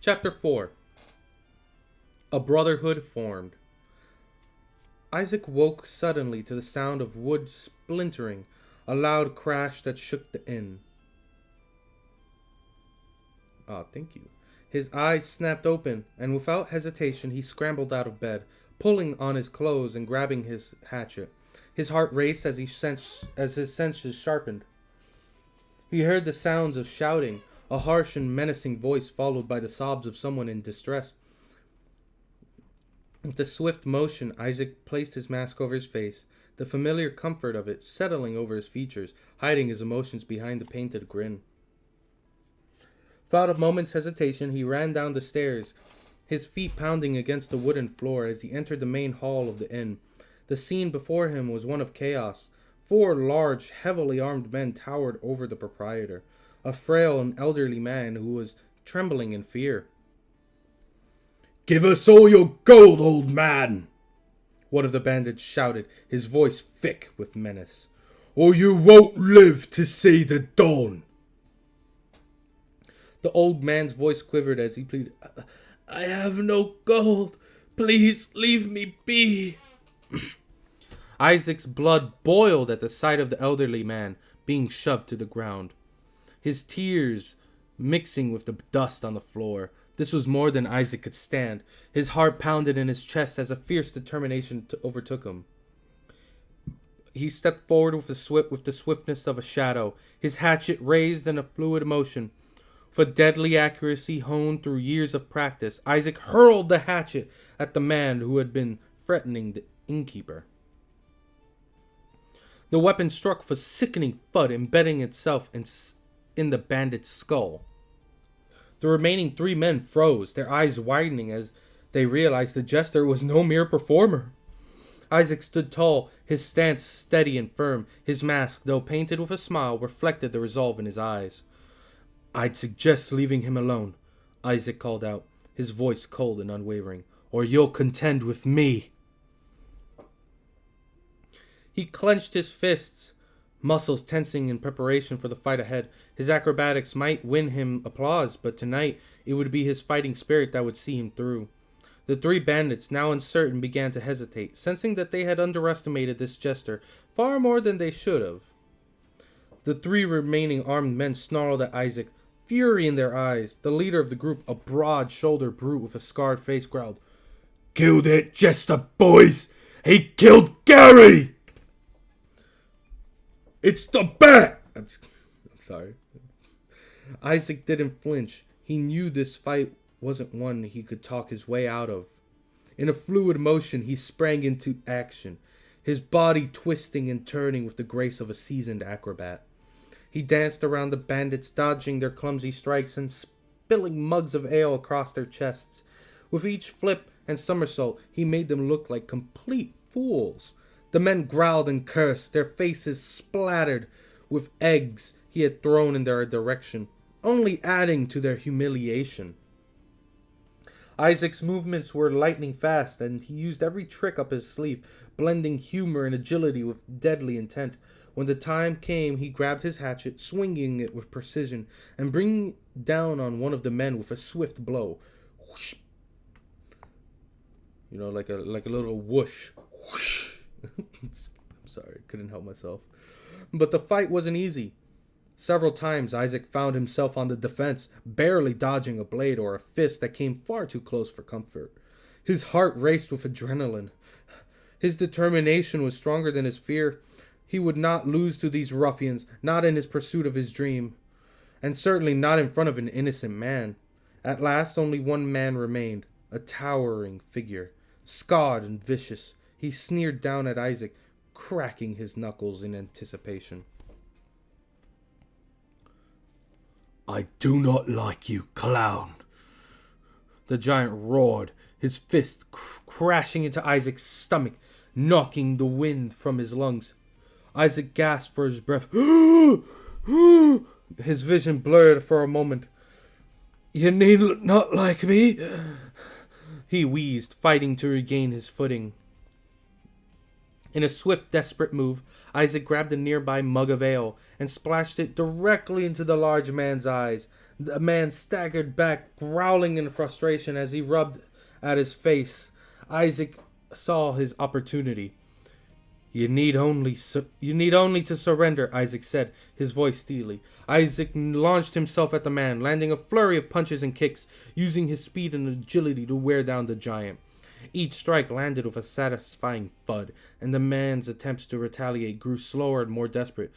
Chapter 4. A brotherhood formed. Isaac woke suddenly to the sound of wood splintering, a loud crash that shook the inn. Thank you. His eyes snapped open, and without hesitation he scrambled out of bed, pulling on his clothes and grabbing his hatchet. His heart raced as his senses sharpened. He heard the sounds of shouting, a harsh and menacing voice followed by the sobs of someone in distress. With a swift motion, Isaac placed his mask over his face, the familiar comfort of it settling over his features, hiding his emotions behind the painted grin. Without a moment's hesitation, he ran down the stairs, his feet pounding against the wooden floor as he entered the main hall of the inn. The scene before him was one of chaos. 4 large, heavily armed men towered over the proprietor, a frail and elderly man who was trembling in fear. "Give us all your gold, old man!" one of the bandits shouted, his voice thick with menace, "or you won't live to see the dawn." The old man's voice quivered as he pleaded, "I have no gold. Please leave me be." Isaac's blood boiled at the sight of the elderly man being shoved to the ground, his tears mixing with the dust on the floor. This was more than Isaac could stand. His heart pounded in his chest as a fierce determination overtook him. He stepped forward with the swiftness of a shadow, his hatchet raised in a fluid motion. With a deadly accuracy honed through years of practice, Isaac hurled the hatchet at the man who had been threatening the innkeeper. The weapon struck with a sickening thud, embedding itself in the bandit's skull. The remaining 3 men froze, their eyes widening as they realized the jester was no mere performer. Isaac stood tall, his stance steady and firm. His mask, though painted with a smile, reflected the resolve in his eyes. "I'd suggest leaving him alone," Isaac called out, his voice cold and unwavering, "or you'll contend with me." He clenched his fists, muscles tensing in preparation for the fight ahead. His acrobatics might win him applause, but tonight it would be his fighting spirit that would see him through. The 3 bandits, now uncertain, began to hesitate, sensing that they had underestimated this jester far more than they should have. The 3 remaining armed men snarled at Isaac, fury in their eyes. The leader of the group, a broad-shouldered brute with a scarred face, growled, "Kill that jester, boys! He killed Gary!" "It's the bat!" I'm sorry. Isaac didn't flinch. He knew this fight wasn't one he could talk his way out of. In a fluid motion, he sprang into action, his body twisting and turning with the grace of a seasoned acrobat. He danced around the bandits, dodging their clumsy strikes and spilling mugs of ale across their chests. With each flip and somersault, he made them look like complete fools. The men growled and cursed, their faces splattered with eggs he had thrown in their direction, only adding to their humiliation. Isaac's movements were lightning fast, and he used every trick up his sleeve, blending humor and agility with deadly intent. When the time came, he grabbed his hatchet, swinging it with precision, and bringing it down on one of the men with a swift blow. Whoosh. Like a little whoosh. Whoosh. I'm sorry, couldn't help myself. But the fight wasn't easy. Several times Isaac found himself on the defense, barely dodging a blade or a fist that came far too close for comfort. His heart raced with adrenaline. His determination was stronger than his fear. He would not lose to these ruffians, not in his pursuit of his dream, and certainly not in front of an innocent man. At last only 1 man remained, a towering figure, scarred and vicious. He sneered down at Isaac, cracking his knuckles in anticipation. "I do not like you, clown," the giant roared, his fist crashing into Isaac's stomach, knocking the wind from his lungs. Isaac gasped for his breath. His vision blurred for a moment. "You need not like me," he wheezed, fighting to regain his footing. In a swift, desperate move, Isaac grabbed a nearby mug of ale and splashed it directly into the large man's eyes. The man staggered back, growling in frustration as he rubbed at his face. Isaac saw his opportunity. You need only to surrender," Isaac said, his voice steely. Isaac launched himself at the man, landing a flurry of punches and kicks, using his speed and agility to wear down the giant. Each strike landed with a satisfying thud, and the man's attempts to retaliate grew slower and more desperate.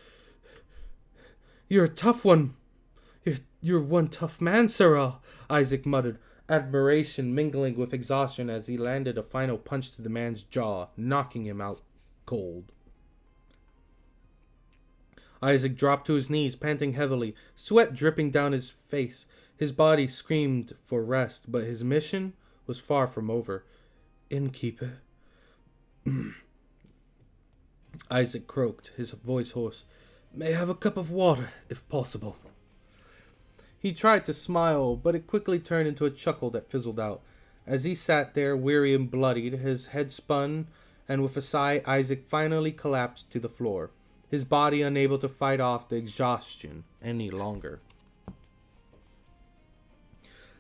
"You're a tough one. You're one tough man, Sirrah," Isaac muttered, admiration mingling with exhaustion as he landed a final punch to the man's jaw, knocking him out cold. Isaac dropped to his knees, panting heavily, sweat dripping down his face. His body screamed for rest, but his mission was far from over. "Innkeeper," Isaac croaked, his voice hoarse. "May I have a cup of water, if possible?" He tried to smile, but it quickly turned into a chuckle that fizzled out. As he sat there, weary and bloodied, his head spun, and with a sigh, Isaac finally collapsed to the floor, his body unable to fight off the exhaustion any longer.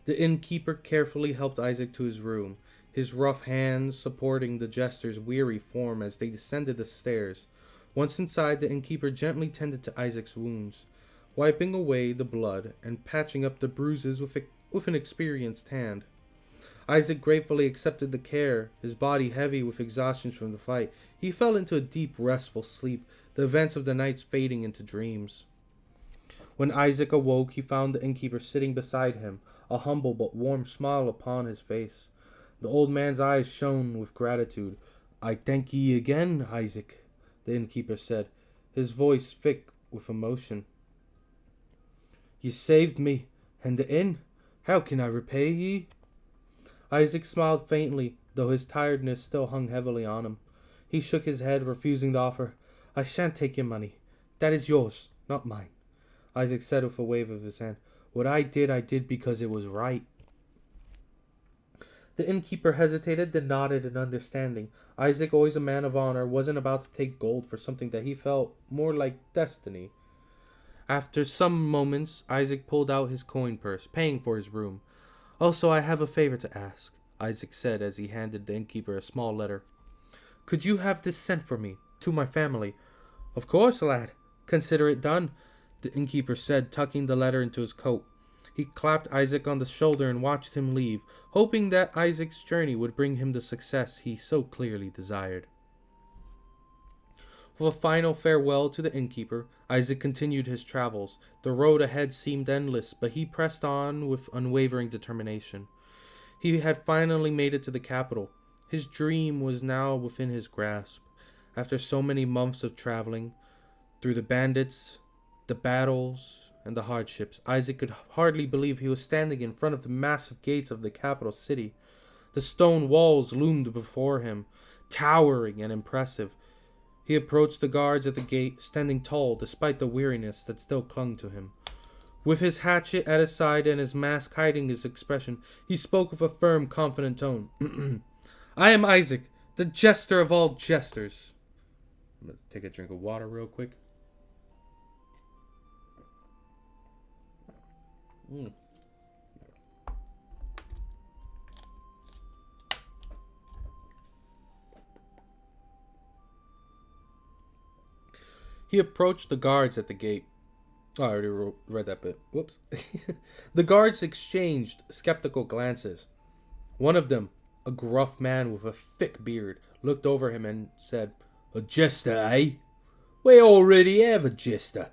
The innkeeper carefully helped Isaac to his room, his rough hands supporting the jester's weary form as they descended the stairs. Once inside, the innkeeper gently tended to Isaac's wounds, wiping away the blood and patching up the bruises with an experienced hand. Isaac gratefully accepted the care, his body heavy with exhaustion from the fight. He fell into a deep, restful sleep, the events of the nights fading into dreams. When Isaac awoke, he found the innkeeper sitting beside him, a humble but warm smile upon his face. The old man's eyes shone with gratitude. "I thank ye again, Isaac," the innkeeper said, his voice thick with emotion. "Ye saved me, and the inn. How can I repay ye?" Isaac smiled faintly, though his tiredness still hung heavily on him. He shook his head, refusing the offer. "I shan't take your money. That is yours, not mine," Isaac said with a wave of his hand. "What I did because it was right." The innkeeper hesitated, then nodded in understanding. Isaac, always a man of honor, wasn't about to take gold for something that he felt more like destiny. After some moments, Isaac pulled out his coin purse, paying for his room. "Also, I have a favor to ask," Isaac said as he handed the innkeeper a small letter. "Could you have this sent for me, to my family?" "Of course, lad. Consider it done," the innkeeper said, tucking the letter into his coat. He clapped Isaac on the shoulder and watched him leave, hoping that Isaac's journey would bring him the success he so clearly desired. With a final farewell to the innkeeper, Isaac continued his travels. The road ahead seemed endless, but he pressed on with unwavering determination. He had finally made it to the capital. His dream was now within his grasp. After so many months of traveling, through the bandits, the battles, and the hardships, Isaac could hardly believe he was standing in front of the massive gates of the capital city. The stone walls loomed before him, towering and impressive. He approached the guards at the gate, standing tall despite the weariness that still clung to him. With his hatchet at his side and his mask hiding his expression, he spoke with a firm, confident tone. "I am Isaac, the jester of all jesters." I'm going to take a drink of water real quick. He approached the guards at the gate. Oh, I already read that bit. Whoops. The guards exchanged skeptical glances. One of them, a gruff man with a thick beard, looked over him and said, "A jester, eh? We already have a jester.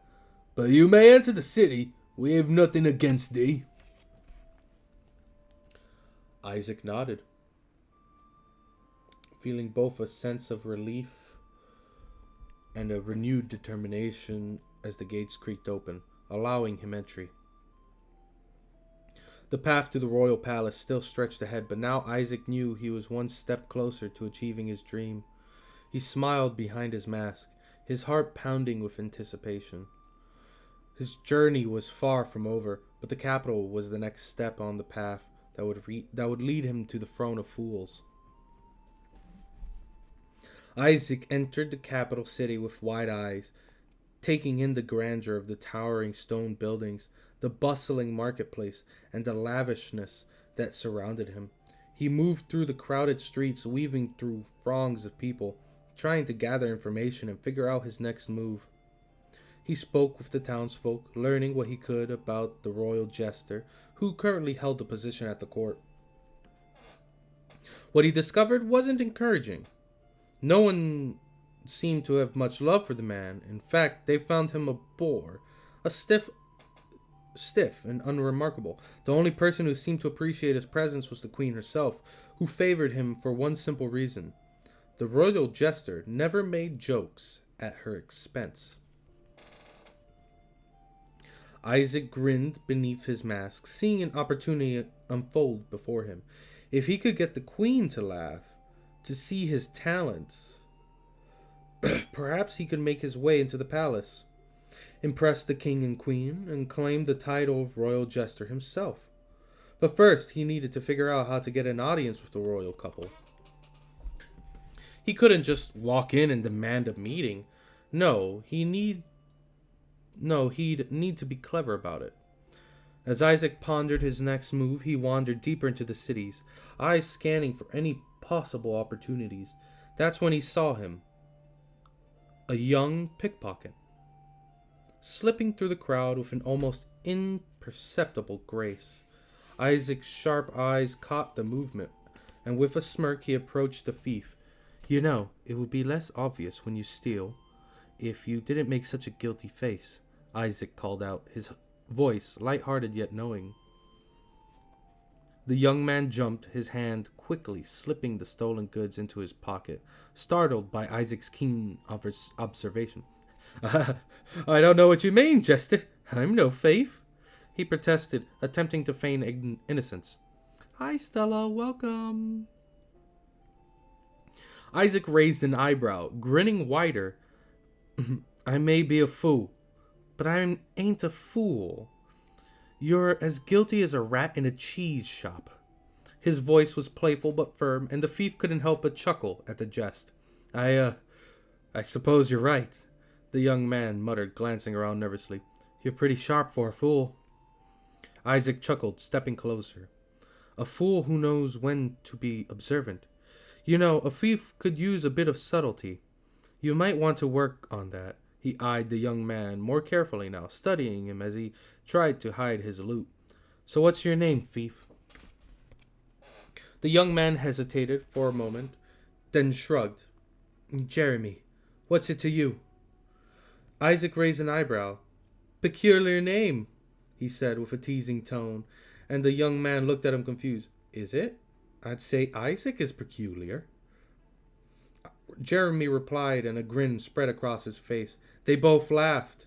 But you may enter the city. We have nothing against thee." Isaac nodded, feeling both a sense of relief and a renewed determination as the gates creaked open, allowing him entry. The path to the royal palace still stretched ahead, but now Isaac knew he was one step closer to achieving his dream. He smiled behind his mask, his heart pounding with anticipation. His journey was far from over, but the capital was the next step on the path that would lead him to the throne of fools. Isaac entered the capital city with wide eyes, taking in the grandeur of the towering stone buildings, the bustling marketplace, and the lavishness that surrounded him. He moved through the crowded streets, weaving through throngs of people, trying to gather information and figure out his next move. He spoke with the townsfolk, learning what he could about the royal jester, who currently held a position at the court. What he discovered wasn't encouraging. No one seemed to have much love for the man. In fact, they found him a bore, a stiff and unremarkable. The only person who seemed to appreciate his presence was the queen herself, who favored him for one simple reason. The royal jester never made jokes at her expense. Isaac grinned beneath his mask, seeing an opportunity unfold before him. If he could get the queen to laugh, to see his talents, perhaps he could make his way into the palace, impress the king and queen, and claim the title of royal jester himself. But first, he needed to figure out how to get an audience with the royal couple. He couldn't just walk in and demand a meeting. He'd need to be clever about it. As Isaac pondered his next move, he wandered deeper into the cities, eyes scanning for any possible opportunities. That's when he saw him. A young pickpocket, slipping through the crowd with an almost imperceptible grace. Isaac's sharp eyes caught the movement, and with a smirk he approached the thief. "You know, it would be less obvious when you steal if you didn't make such a guilty face," Isaac called out, his voice light-hearted yet knowing. The young man jumped, his hand quickly slipping the stolen goods into his pocket, startled by Isaac's keen observation. I don't know what you mean, Jester. I'm no thief, he protested, attempting to feign innocence. Hi, Stella, welcome. Isaac raised an eyebrow, grinning wider. I may be a fool, but I ain't a fool. You're as guilty as a rat in a cheese shop. His voice was playful but firm, and the thief couldn't help but chuckle at the jest. I suppose you're right, the young man muttered, glancing around nervously. You're pretty sharp for a fool. Isaac chuckled, stepping closer. A fool who knows when to be observant. You know, a thief could use a bit of subtlety. You might want to work on that. He eyed the young man more carefully now, studying him as he tried to hide his loot. So what's your name, thief? The young man hesitated for a moment, then shrugged. Jeremy. What's it to you? Isaac raised an eyebrow. Peculiar name, he said with a teasing tone, and the young man looked at him confused. Is it? I'd say Isaac is peculiar. Jeremy replied, and a grin spread across his face. They both laughed,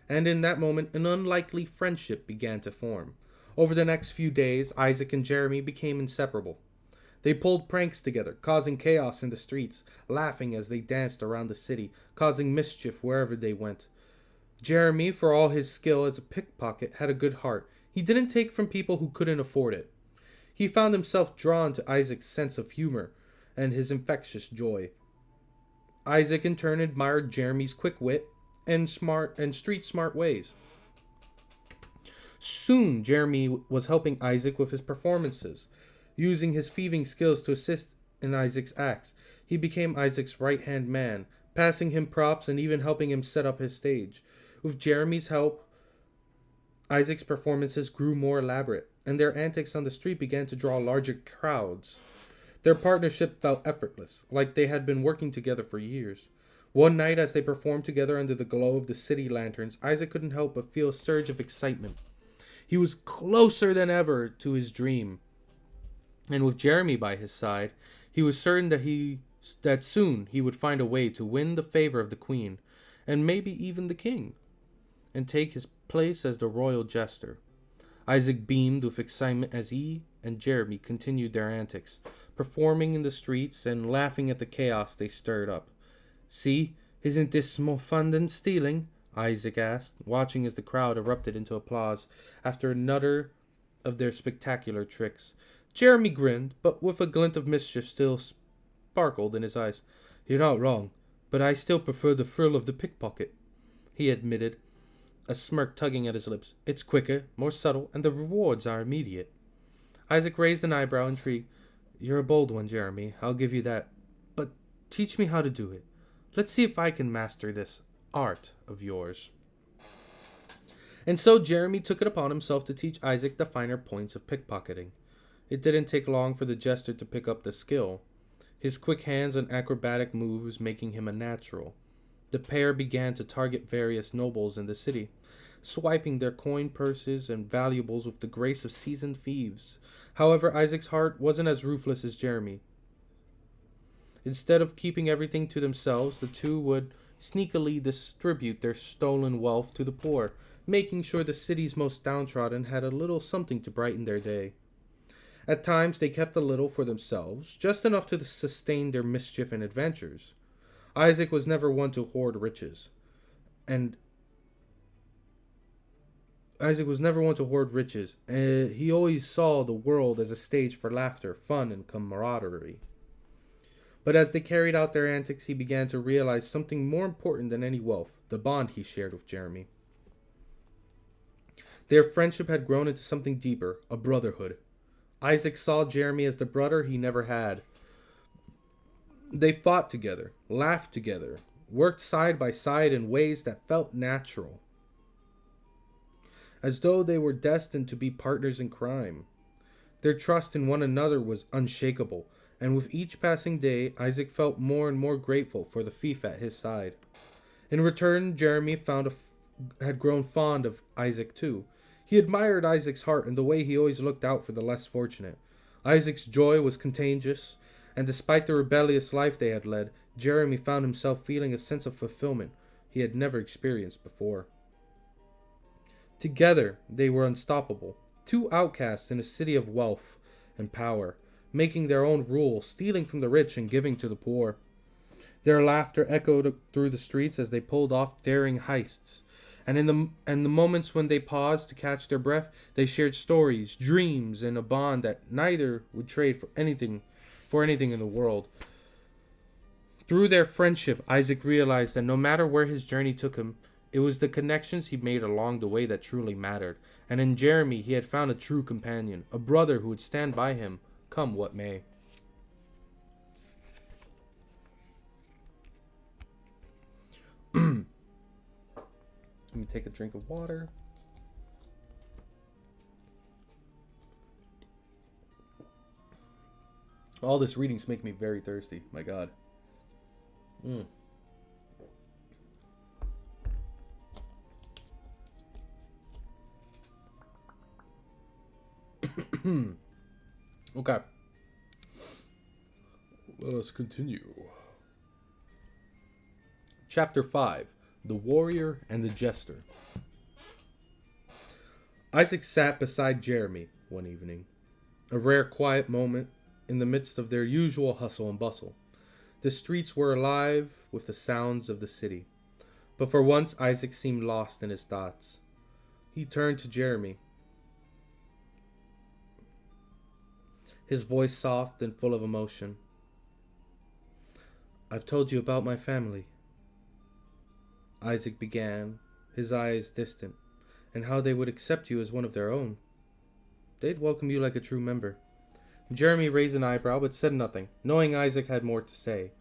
and in that moment an unlikely friendship began to form. Over the next few days, Isaac and Jeremy became inseparable. They pulled pranks together, causing chaos in the streets, laughing as they danced around the city, causing mischief wherever they went. Jeremy, for all his skill as a pickpocket, had a good heart. He didn't take from people who couldn't afford it. He found himself drawn to Isaac's sense of humor and his infectious joy. Isaac in turn admired Jeremy's quick wit and street smart ways. Soon Jeremy was helping Isaac with his performances, using his thieving skills to assist in Isaac's acts. He became Isaac's right-hand man, passing him props and even helping him set up his stage. With Jeremy's help, Isaac's performances grew more elaborate, and their antics on the street began to draw larger crowds. Their partnership felt effortless, like they had been working together for years. One night, as they performed together under the glow of the city lanterns, Isaac couldn't help but feel a surge of excitement. He was closer than ever to his dream. And with Jeremy by his side, he was certain that soon he would find a way to win the favor of the queen, and maybe even the king, and take his place as the royal jester. Isaac beamed with excitement as he and Jeremy continued their antics, performing in the streets and laughing at the chaos they stirred up. See, isn't this more fun than stealing? Isaac asked, watching as the crowd erupted into applause after another of their spectacular tricks. Jeremy grinned, but with a glint of mischief still sparkled in his eyes. You're not wrong, but I still prefer the thrill of the pickpocket, he admitted, a smirk tugging at his lips. It's quicker, more subtle, and the rewards are immediate. Isaac raised an eyebrow, intrigued. You're a bold one, Jeremy, I'll give you that. But teach me how to do it. Let's see if I can master this art of yours. And so Jeremy took it upon himself to teach Isaac the finer points of pickpocketing. It didn't take long for the jester to pick up the skill, his quick hands and acrobatic moves making him a natural. The pair began to target various nobles in the city, swiping their coin purses and valuables with the grace of seasoned thieves. However, Isaac's heart wasn't as ruthless as Jeremy. Instead of keeping everything to themselves, the two would sneakily distribute their stolen wealth to the poor, making sure the city's most downtrodden had a little something to brighten their day. At times, they kept a little for themselves, just enough to sustain their mischief and adventures. Isaac was never one to hoard riches, and he always saw the world as a stage for laughter, fun, and camaraderie. But as they carried out their antics, he began to realize something more important than any wealth, the bond he shared with Jeremy. Their friendship had grown into something deeper, a brotherhood. Isaac saw Jeremy as the brother he never had. They fought together, laughed together, worked side by side in ways that felt natural, as though they were destined to be partners in crime. Their trust in one another was unshakable, and with each passing day, Isaac felt more and more grateful for the thief at his side. In return, Jeremy had grown fond of Isaac too. He admired Isaac's heart and the way he always looked out for the less fortunate. Isaac's joy was contagious, and despite the rebellious life they had led, Jeremy found himself feeling a sense of fulfillment. he had never experienced before. Together, they were unstoppable, two outcasts in a city of wealth and power, making their own rules, stealing from the rich and giving to the poor. Their laughter echoed through the streets as they pulled off daring heists. And in the moments when they paused to catch their breath, they shared stories, dreams, and a bond that neither would trade for anything in the world. Through their friendship, Isaac realized that no matter where his journey took him, it was the connections he made along the way that truly mattered. And in Jeremy, he had found a true companion, a brother who would stand by him, come what may. Let me take a drink of water. All this reading's making me very thirsty. My God. Okay. Let us continue. Chapter 5. The Warrior and the Jester. Isaac sat beside Jeremy one evening, a rare quiet moment in the midst of their usual hustle and bustle. The streets were alive with the sounds of the city, but for once Isaac seemed lost in his thoughts. He turned to Jeremy, his voice soft and full of emotion. "I've told you about my family," Isaac began, his eyes distant, "and how they would accept you as one of their own. They'd welcome you like a true member." Jeremy raised an eyebrow but said nothing, knowing Isaac had more to say.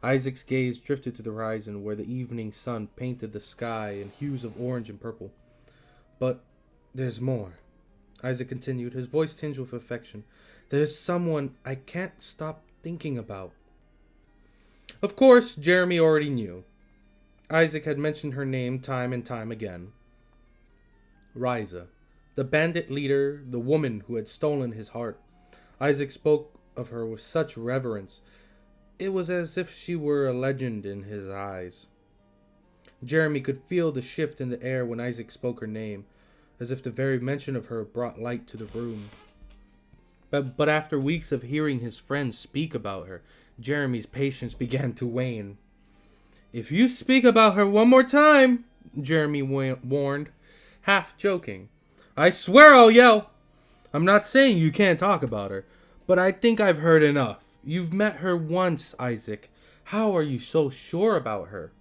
Isaac's gaze drifted to the horizon where the evening sun painted the sky in hues of orange and purple. "But there's more," Isaac continued, his voice tinged with affection. "There's someone I can't stop thinking about." Of course, Jeremy already knew. Isaac had mentioned her name time and time again. Riza, the bandit leader, the woman who had stolen his heart. Isaac spoke of her with such reverence. It was as if she were a legend in his eyes. Jeremy could feel the shift in the air when Isaac spoke her name, as if the very mention of her brought light to the room. But after weeks of hearing his friends speak about her, Jeremy's patience began to wane. "If you speak about her one more time," Jeremy warned, half joking, "I swear I'll yell. I'm not saying you can't talk about her, but I think I've heard enough. You've met her once, Isaac. How are you so sure about her?"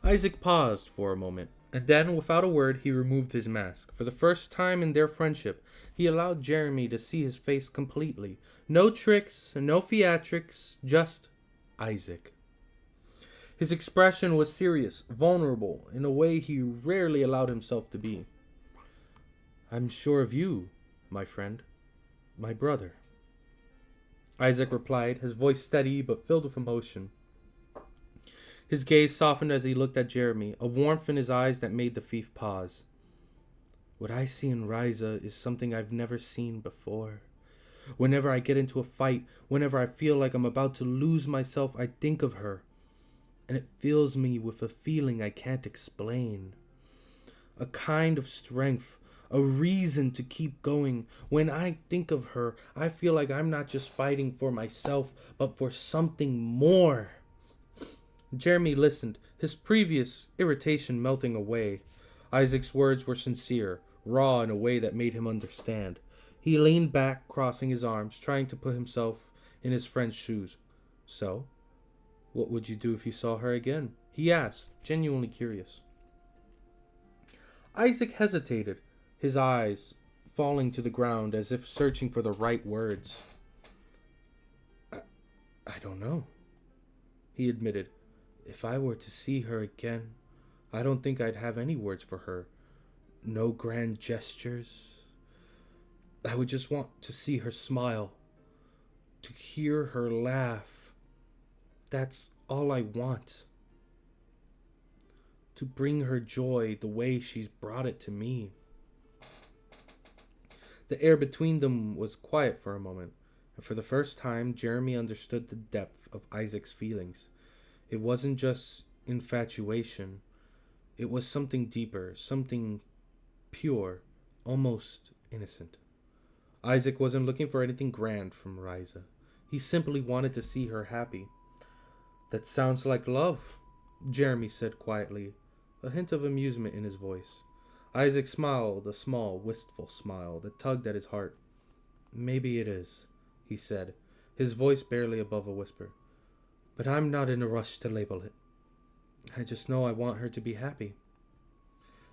Isaac paused for a moment, and then, without a word, he removed his mask. For the first time in their friendship, he allowed Jeremy to see his face completely. No tricks, no theatrics, just Isaac. His expression was serious, vulnerable, in a way he rarely allowed himself to be. "I'm sure of you, my friend, my brother," Isaac replied, his voice steady but filled with emotion. His gaze softened as he looked at Jeremy, a warmth in his eyes that made the thief pause. "What I see in Riza is something I've never seen before. Whenever I get into a fight, whenever I feel like I'm about to lose myself, I think of her, and it fills me with a feeling I can't explain. A kind of strength, a reason to keep going. When I think of her, I feel like I'm not just fighting for myself, but for something more." Jeremy listened, his previous irritation melting away. Isaac's words were sincere, raw in a way that made him understand. He leaned back, crossing his arms, trying to put himself in his friend's shoes. "So, what would you do if you saw her again?" he asked, genuinely curious. Isaac hesitated, his eyes falling to the ground as if searching for the right words. I don't know," he admitted. "If I were to see her again, I don't think I'd have any words for her. No grand gestures. I would just want to see her smile, to hear her laugh. That's all I want. To bring her joy the way she's brought it to me." The air between them was quiet for a moment, and for the first time Jeremy understood the depth of Isaac's feelings. It wasn't just infatuation, it was something deeper, something pure, almost innocent. Isaac wasn't looking for anything grand from Riza. He simply wanted to see her happy. That sounds like love, Jeremy said quietly, a hint of amusement in his voice. Isaac smiled, a small, wistful smile that tugged at his heart. Maybe it is, he said, his voice barely above a whisper. But I'm not in a rush to label it. I just know I want her to be happy.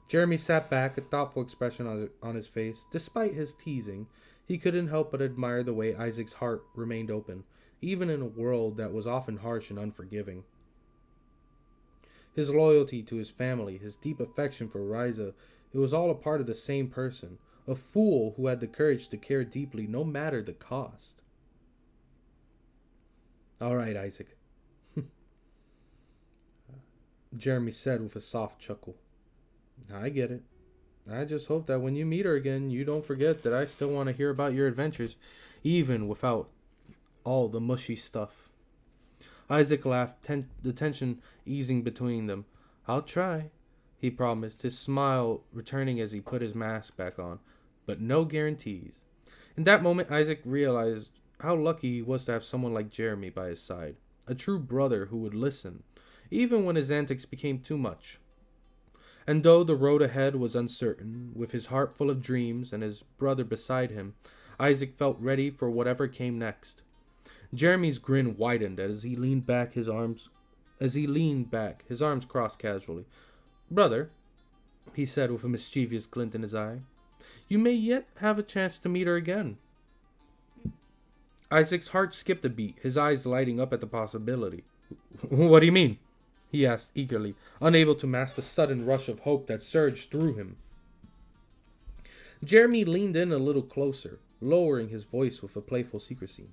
Jeremy sat back, a thoughtful expression on his face. Despite his teasing, he couldn't help but admire the way Isaac's heart remained open, even in a world that was often harsh and unforgiving. His loyalty to his family, his deep affection for Riza, it was all a part of the same person, a fool who had the courage to care deeply no matter the cost. All right, Isaac, Jeremy said with a soft chuckle. I get it. I just hope that when you meet her again, you don't forget that I still want to hear about your adventures, even without all the mushy stuff. Isaac laughed, the tension easing between them. I'll try, he promised, his smile returning as he put his mask back on. But no guarantees. In that moment, Isaac realized how lucky he was to have someone like Jeremy by his side. A true brother who would listen, even when his antics became too much. And though the road ahead was uncertain, with his heart full of dreams and his brother beside him, Isaac felt ready for whatever came next. Jeremy's grin widened as he leaned back, his arms crossed casually. Brother, he said with a mischievous glint in his eye, you may yet have a chance to meet her again. Isaac's heart skipped a beat, his eyes lighting up at the possibility. What do you mean? He asked eagerly, unable to mask the sudden rush of hope that surged through him. Jeremy leaned in a little closer, lowering his voice with a playful secrecy.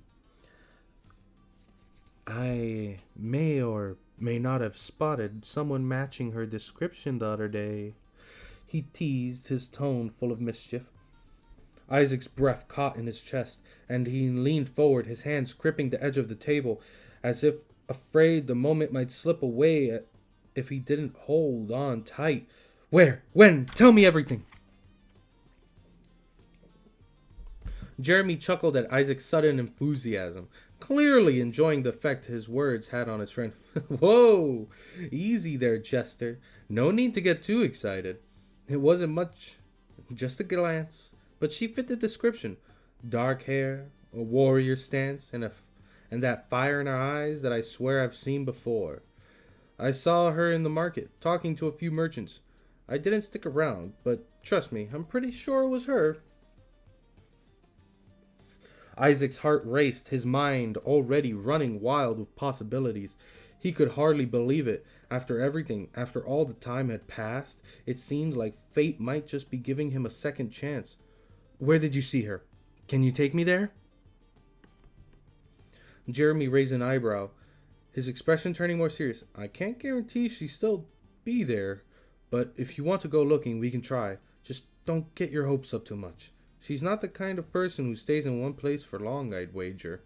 I may or may not have spotted someone matching her description the other day, he teased, his tone full of mischief. Isaac's breath caught in his chest, and he leaned forward, his hands gripping the edge of the table, as if afraid the moment might slip away if he didn't hold on tight. Where? When? Tell me everything! Jeremy chuckled at Isaac's sudden enthusiasm, clearly enjoying the effect his words had on his friend. Whoa! Easy there, Jester. No need to get too excited. It wasn't much, just a glance, but she fit the description. Dark hair, a warrior stance, and that fire in her eyes that I swear I've seen before. I saw her in the market, talking to a few merchants. I didn't stick around, but trust me, I'm pretty sure it was her. Isaac's heart raced, his mind already running wild with possibilities. He could hardly believe it. After everything, after all the time had passed, it seemed like fate might just be giving him a second chance. Where did you see her? Can you take me there? Jeremy raised an eyebrow, his expression turning more serious. I can't guarantee she'll still be there, but if you want to go looking, we can try. Just don't get your hopes up too much. She's not the kind of person who stays in one place for long, I'd wager.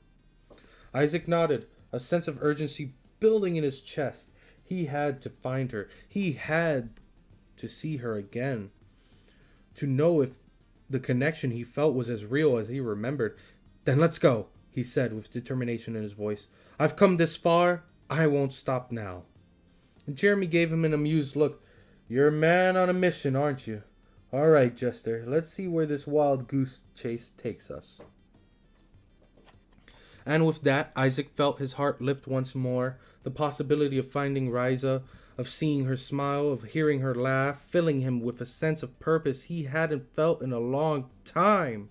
Isaac nodded, a sense of urgency building in his chest. He had to find her. He had to see her again. To know if the connection he felt was as real as he remembered. Then let's go, he said with determination in his voice. I've come this far. I won't stop now. And Jeremy gave him an amused look. You're a man on a mission, aren't you? All right, Jester, let's see where this wild goose chase takes us. And with that, Isaac felt his heart lift once more. The possibility of finding Riza, of seeing her smile, of hearing her laugh, filling him with a sense of purpose he hadn't felt in a long time.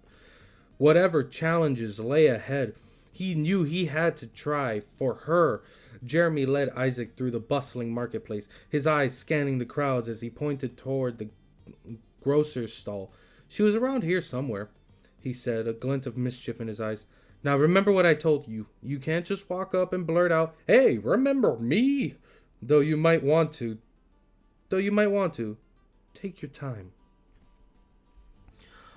Whatever challenges lay ahead, he knew he had to try for her. Jeremy led Isaac through the bustling marketplace, his eyes scanning the crowds as he pointed toward the grocer's stall. She was around here somewhere, he said, a glint of mischief in his eyes. Now remember what I told you. You can't just walk up and blurt out, "Hey, remember me?" Though you might want to. Take your time.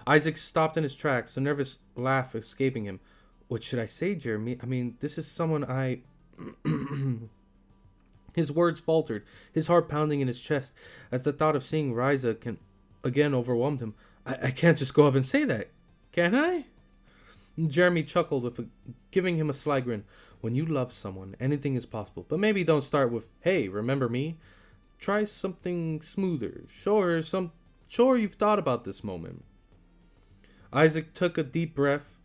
Isaac stopped in his tracks, a nervous laugh escaping him. What should I say, Jeremy? I mean, this is someone I... His words faltered, his heart pounding in his chest, as the thought of seeing Riza again overwhelmed him. I can't just go up and say that, can I? Jeremy chuckled, giving him a sly grin. When you love someone, anything is possible. But maybe don't start with, hey, remember me? Try something smoother. Sure you've thought about this moment. Isaac took a deep breath,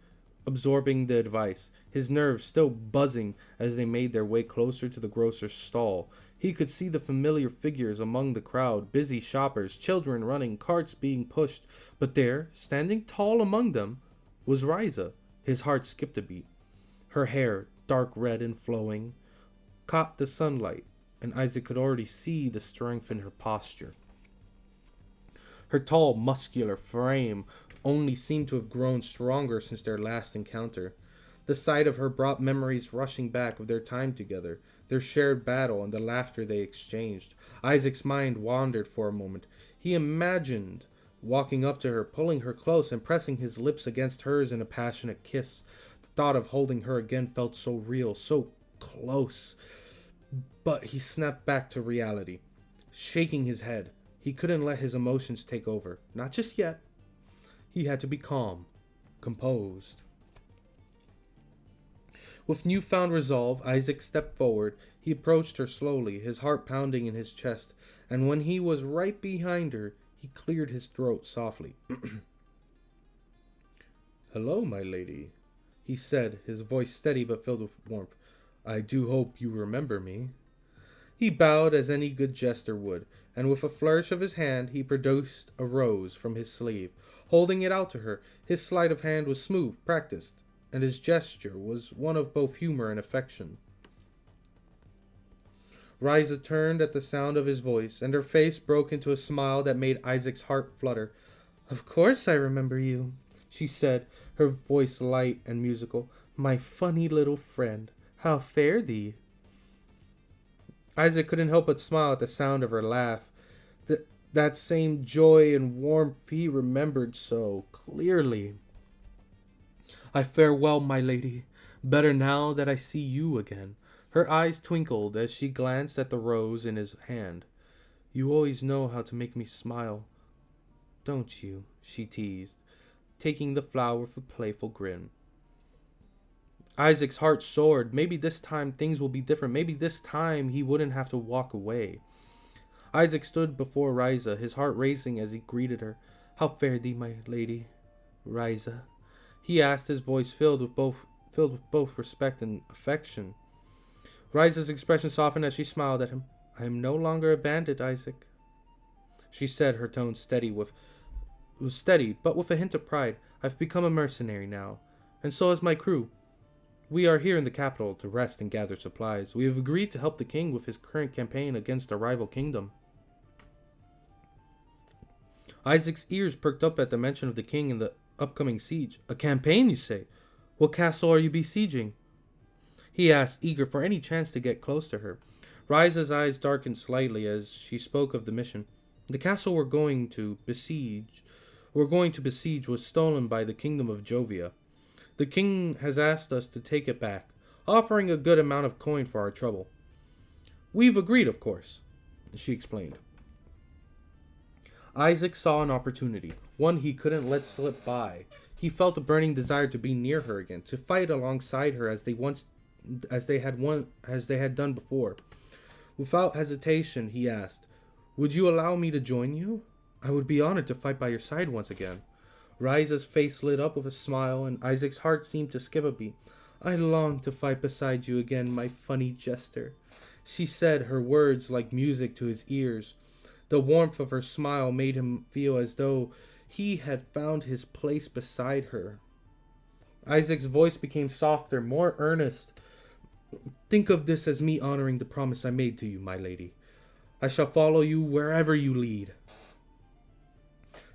absorbing the advice, his nerves still buzzing as they made their way closer to the grocer's stall. He could see the familiar figures among the crowd, busy shoppers, children running, carts being pushed. But there, standing tall among them, was Riza. His heart skipped a beat. Her hair, dark red and flowing, caught the sunlight, and Isaac could already see the strength in her posture. Her tall, muscular frame only seemed to have grown stronger since their last encounter. The sight of her brought memories rushing back of their time together, their shared battle, and the laughter they exchanged. Isaac's mind wandered for a moment. He imagined walking up to her, pulling her close, and pressing his lips against hers in a passionate kiss. The thought of holding her again felt so real, so close. But he snapped back to reality, shaking his head. He couldn't let his emotions take over. Not just yet. He had to be calm, composed. With newfound resolve, Isaac stepped forward. He approached her slowly, his heart pounding in his chest, and when he was right behind her, he cleared his throat softly. Hello, my lady, he said, his voice steady but filled with warmth. I do hope you remember me. He bowed as any good jester would, and with a flourish of his hand, he produced a rose from his sleeve. Holding it out to her, his sleight of hand was smooth, practiced, and his gesture was one of both humor and affection. Riza turned at the sound of his voice, and her face broke into a smile that made Isaac's heart flutter. Of course I remember you, she said, her voice light and musical. My funny little friend, how fare thee? Isaac couldn't help but smile at the sound of her laugh. That same joy and warmth he remembered so clearly. I fare well, my lady, better now that I see you again. Her eyes twinkled as she glanced at the rose in his hand. You always know how to make me smile, don't you? She teased, taking the flower with a playful grin. Isaac's heart soared. Maybe this time things will be different. Maybe this time he wouldn't have to walk away. Isaac stood before Riza, his heart racing as he greeted her. How fare thee, my lady, Riza? He asked, his voice filled with both respect and affection. Riza's expression softened as she smiled at him. I am no longer a bandit, Isaac, she said, her tone steady, but with a hint of pride. I've become a mercenary now, and so has my crew. We are here in the capital to rest and gather supplies. We have agreed to help the king with his current campaign against a rival kingdom. Isaac's ears perked up at the mention of the king and the upcoming siege. A campaign, you say? What castle are you besieging? He asked, eager for any chance to get close to her. Riza's eyes darkened slightly as she spoke of the mission. The castle we're going to besiege was stolen by the kingdom of Jovia. The king has asked us to take it back, offering a good amount of coin for our trouble. We've agreed, of course, she explained. Isaac saw an opportunity, one he couldn't let slip by. He felt a burning desire to be near her again, to fight alongside her as they had done before. Without hesitation, he asked, Would you allow me to join you? I would be honored to fight by your side once again. Riza's face lit up with a smile, and Isaac's heart seemed to skip a beat. I long to fight beside you again, my funny jester, she said, her words like music to his ears. The warmth of her smile made him feel as though he had found his place beside her. Isaac's voice became softer, more earnest. Think of this as me honoring the promise I made to you, my lady. I shall follow you wherever you lead.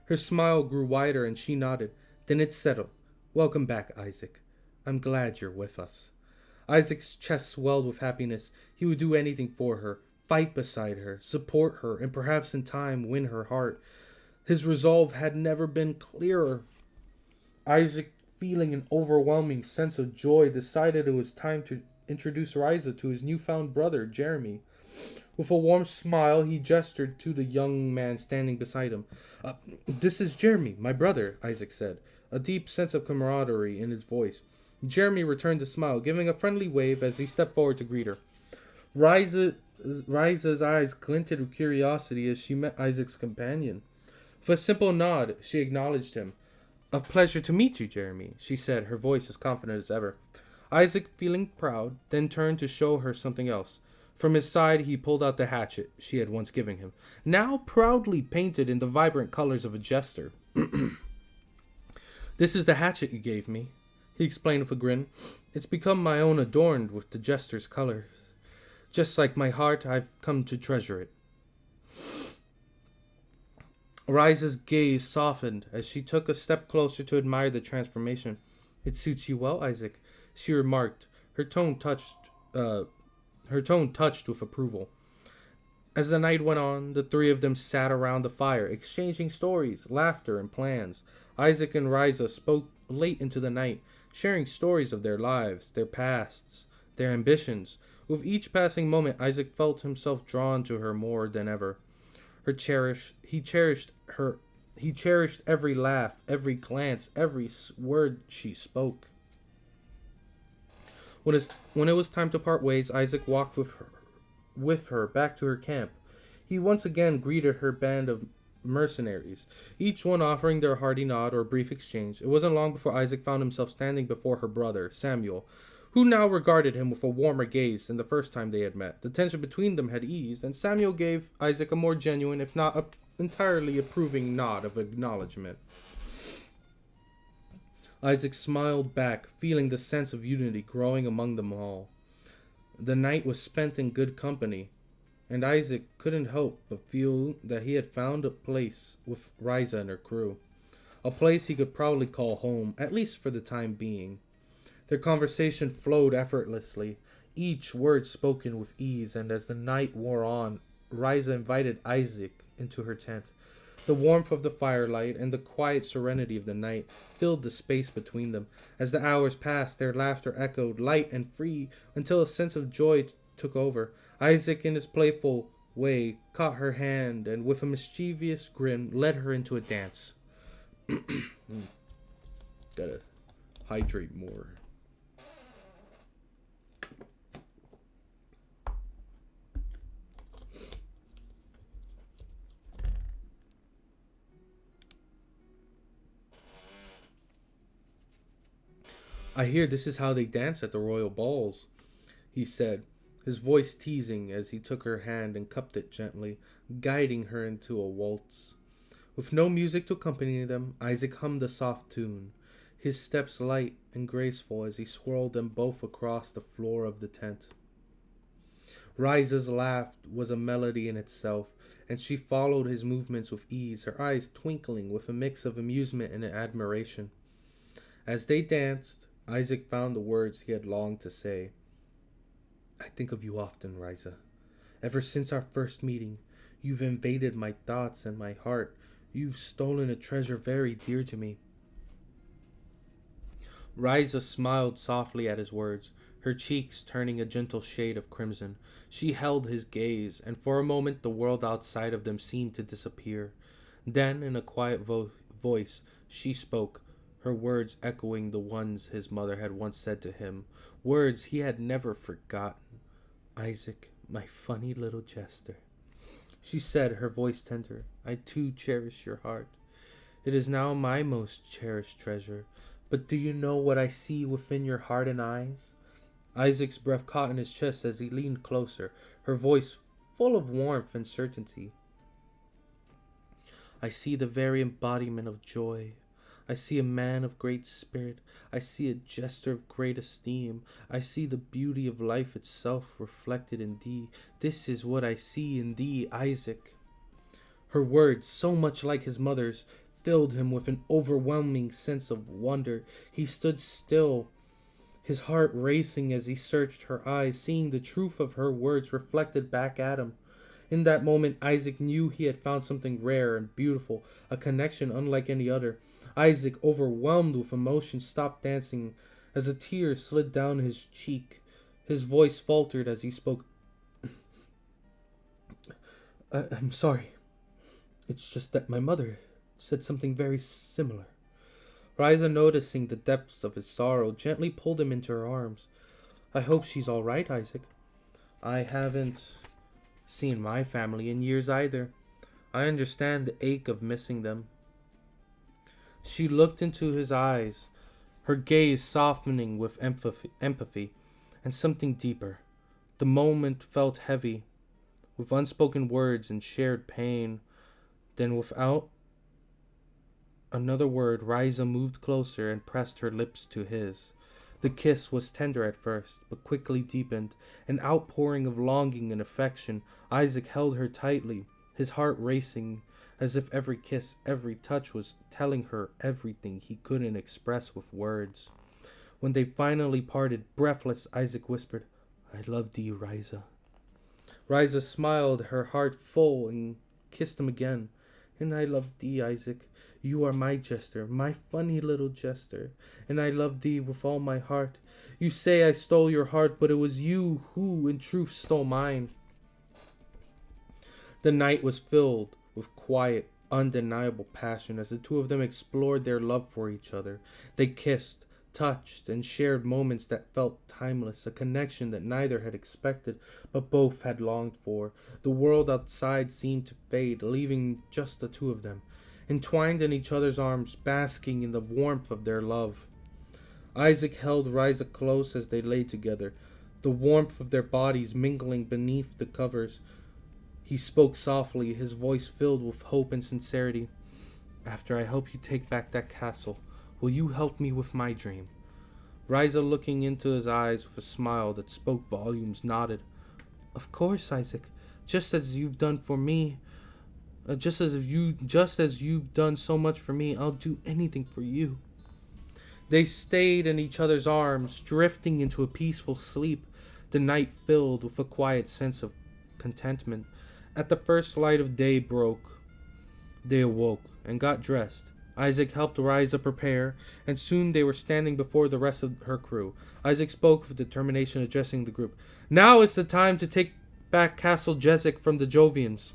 Her smile grew wider and she nodded. Then it's settled. Welcome back, Isaac. I'm glad you're with us. Isaac's chest swelled with happiness. He would do anything for her, fight beside her, support her, and perhaps in time win her heart. His resolve had never been clearer. Isaac, feeling an overwhelming sense of joy, decided it was time to introduced Riza to his newfound brother, Jeremy. With a warm smile, he gestured to the young man standing beside him. This is Jeremy, my brother, Isaac said, a deep sense of camaraderie in his voice. Jeremy returned the smile, giving a friendly wave as he stepped forward to greet her. Riza's eyes glinted with curiosity as she met Isaac's companion. With a simple nod, she acknowledged him. A pleasure to meet you, Jeremy, she said, her voice as confident as ever. Isaac, feeling proud, then turned to show her something else. From his side, he pulled out the hatchet she had once given him, now proudly painted in the vibrant colors of a jester. This is the hatchet you gave me, he explained with a grin. It's become my own, adorned with the jester's colors. Just like my heart, I've come to treasure it. Riza's gaze softened as she took a step closer to admire the transformation. It suits you well, Isaac, she remarked, her tone touched with approval. As the night went on, the three of them sat around the fire, exchanging stories, laughter, and plans. Isaac and Riza spoke late into the night, sharing stories of their lives, their pasts, their ambitions. With each passing moment, Isaac felt himself drawn to her more than ever. He cherished every laugh, every glance, every word she spoke. When it was time to part ways, Isaac walked with her back to her camp. He once again greeted her band of mercenaries, each one offering their hearty nod or brief exchange. It wasn't long before Isaac found himself standing before her brother, Samuel, who now regarded him with a warmer gaze than the first time they had met. The tension between them had eased, and Samuel gave Isaac a more genuine, if not entirely approving nod of acknowledgement. Isaac smiled back, feeling the sense of unity growing among them all. The night was spent in good company, and Isaac couldn't help but feel that he had found a place with Riza and her crew. A place he could probably call home, at least for the time being. Their conversation flowed effortlessly, each word spoken with ease, and as the night wore on, Riza invited Isaac into her tent. The warmth of the firelight and the quiet serenity of the night filled the space between them. As the hours passed, their laughter echoed light and free until a sense of joy took over. Isaac, in his playful way, caught her hand and with a mischievous grin led her into a dance. Gotta hydrate more. I hear this is how they dance at the royal balls, he said, his voice teasing as he took her hand and cupped it gently, guiding her into a waltz. With no music to accompany them, Isaac hummed a soft tune, his steps light and graceful as he swirled them both across the floor of the tent. Riza's laugh was a melody in itself, and she followed his movements with ease, her eyes twinkling with a mix of amusement and admiration. As they danced, Isaac found the words he had longed to say. I think of you often, Riza. Ever since our first meeting, you've invaded my thoughts and my heart. You've stolen a treasure very dear to me. Riza smiled softly at his words, her cheeks turning a gentle shade of crimson. She held his gaze, and for a moment the world outside of them seemed to disappear. Then, in a quiet voice, she spoke, her words echoing the ones his mother had once said to him, words he had never forgotten. Isaac, my funny little jester, she said, her voice tender, I too cherish your heart. It is now my most cherished treasure. But do you know what I see within your heart and eyes? Isaac's breath caught in his chest as he leaned closer, her voice full of warmth and certainty. I see the very embodiment of joy. I see a man of great spirit. I see a jester of great esteem. I see the beauty of life itself reflected in thee. This is what I see in thee, Isaac. Her words, so much like his mother's, filled him with an overwhelming sense of wonder. He stood still, his heart racing as he searched her eyes, seeing the truth of her words reflected back at him. In that moment, Isaac knew he had found something rare and beautiful, a connection unlike any other. Isaac, overwhelmed with emotion, stopped dancing as a tear slid down his cheek. His voice faltered as he spoke. I'm sorry. It's just that my mother said something very similar. Riza, noticing the depths of his sorrow, gently pulled him into her arms. I hope she's all right, Isaac. I haven't seen my family in years either. I understand the ache of missing them. She looked into his eyes, her gaze softening with empathy and something deeper. The moment felt heavy, with unspoken words and shared pain. Then, without another word, Riza moved closer and pressed her lips to his. The kiss was tender at first, but quickly deepened, an outpouring of longing and affection. Isaac held her tightly, his heart racing, as if every kiss, every touch was telling her everything he couldn't express with words. When they finally parted, breathless, Isaac whispered, I love thee, Riza. Riza smiled, her heart full, and kissed him again. And I love thee, Isaac. You are my jester, my funny little jester, and I love thee with all my heart. You say I stole your heart, but it was you who, in truth, stole mine. The night was filled with quiet, undeniable passion as the two of them explored their love for each other. They kissed, touched, and shared moments that felt timeless, a connection that neither had expected, but both had longed for. The world outside seemed to fade, leaving just the two of them, entwined in each other's arms, basking in the warmth of their love. Isaac held Riza close as they lay together, the warmth of their bodies mingling beneath the covers. He spoke softly, his voice filled with hope and sincerity. After I help you take back that castle, will you help me with my dream? Riza, looking into his eyes with a smile that spoke volumes, nodded. Of course, Isaac. Just as you've done for me. Just as you've done so much for me, I'll do anything for you. They stayed in each other's arms, drifting into a peaceful sleep, the night filled with a quiet sense of contentment. At the first light of day broke, they awoke and got dressed. Isaac helped Riza prepare, and soon they were standing before the rest of her crew. Isaac spoke with determination, addressing the group. Now is the time to take back Castle Jesek from the Jovians.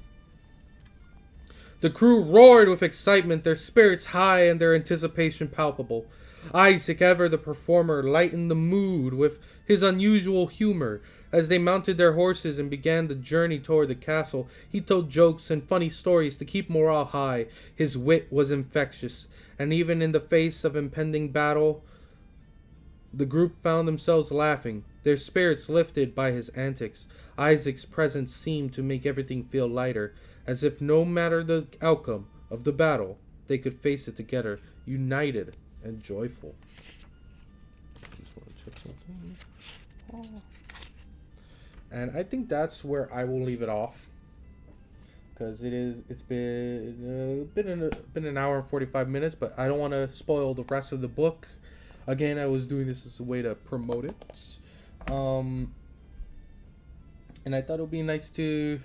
The crew roared with excitement, their spirits high and their anticipation palpable. Isaac, ever the performer, lightened the mood with his unusual humor. As they mounted their horses and began the journey toward the castle, he told jokes and funny stories to keep morale high. His wit was infectious, and even in the face of impending battle, the group found themselves laughing, their spirits lifted by his antics. Isaac's presence seemed to make everything feel lighter, as if no matter the outcome of the battle, they could face it together, united and joyful. Just want to check something. Oh. And I think that's where I will leave it off, because it's been an hour and 45 minutes, but I don't want to spoil the rest of the book. Again, I was doing this as a way to promote it, and I thought it would be nice to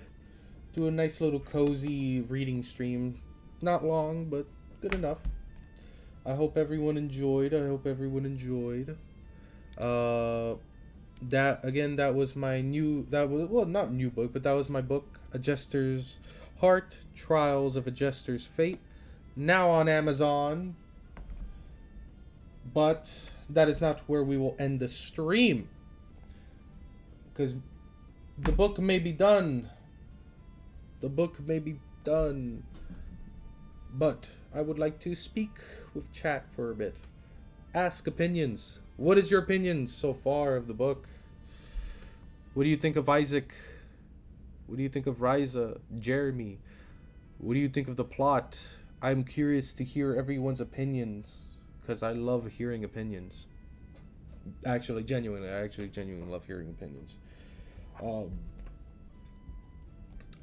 do a nice little cozy reading stream. Not long, but good enough. I hope everyone enjoyed. That was my not new book, but that was my book, A Jester's Heart, Trials of a Jester's Fate, now on Amazon. But that is not where we will end the stream, because the book may be done. But I would like to speak with chat for a bit. Ask opinions. What is your opinion so far of the book? What do you think of Isaac? What do you think of Riza, Jeremy? What do you think of the plot? I'm curious to hear everyone's opinions, because I love hearing opinions. I actually genuinely love hearing opinions.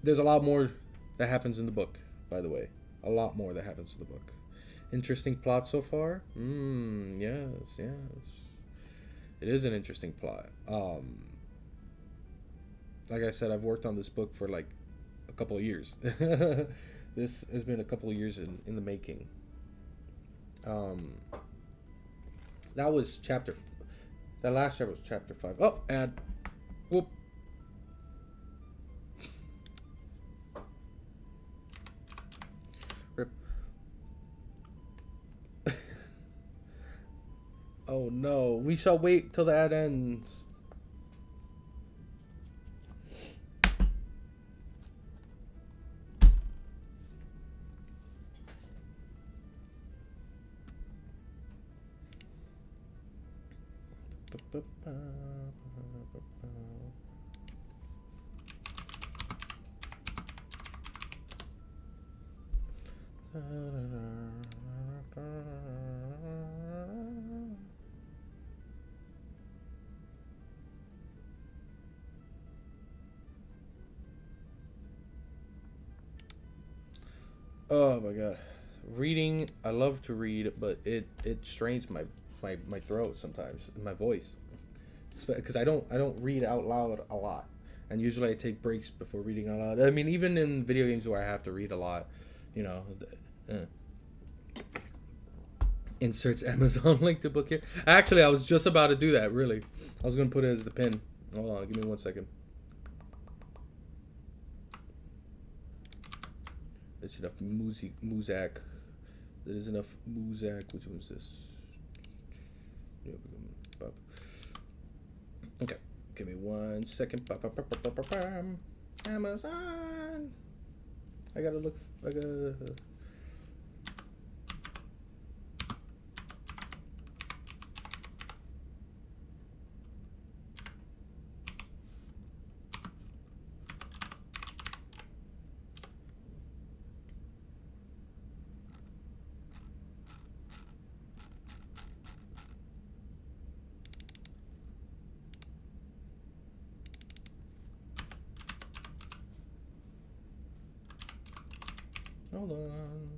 There's a lot more that happens in the book, by the way. A lot more that happens in the book. Interesting plot so far? Yes. It is an interesting plot. Like I said, I've worked on this book for like a couple of years. This has been a couple of years in the making. That was chapter That last chapter was chapter 5. Oh, ad. Whoop. Rip. Oh no. We shall wait till the ad ends. Oh my god. Reading, I love to read, but it strains my throat sometimes, my voice. Because I don't read out loud a lot. And usually I take breaks before reading out loud. I mean, even in video games where I have to read a lot, you know, inserts Amazon link to book here. Actually, I was just about to do that, really. I was going to put it as the pin. Hold on, give me 1 second. That's enough Muzak. There is enough Muzak. Which one's this? Okay, give me 1 second. Amazon. I gotta look. I gotta. Hold on.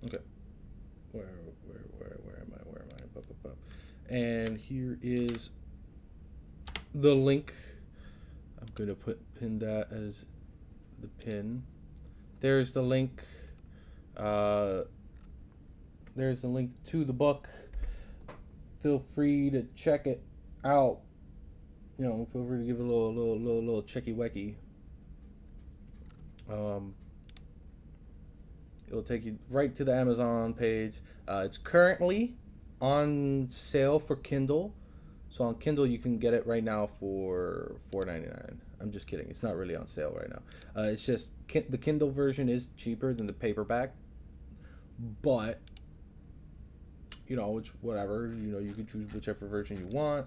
Okay. Where am I? Where am I? Bup, bup, bup. And here is the link. I'm gonna pin that as the pin. There's the link. There's a link to the book. Feel free to check it out. You know, feel free to give it a little checky wecky. It'll take you right to the Amazon page. It's currently on sale for Kindle. So on Kindle you can get it right now for $4.99. I'm just kidding. It's not really on sale right now. It's just the Kindle version is cheaper than the paperback, but you know, it's whatever. You know, you can choose whichever version you want.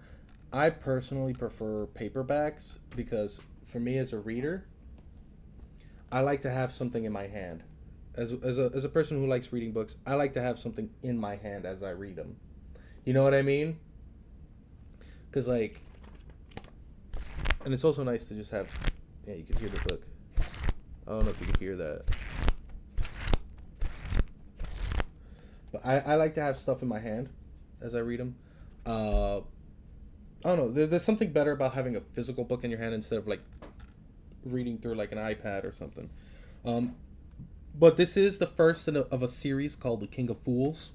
I personally prefer paperbacks because for me as a reader, I like to have something in my hand. As a person who likes reading books, I like to have something in my hand as I read them. You know what I mean? Because like, and it's also nice to just have. Yeah, you can hear the book. I don't know if you can hear that. But I like to have stuff in my hand as I read them. I don't know. There's something better about having a physical book in your hand instead of like reading through like an iPad or something. But this is the first of a series called The King of Fools.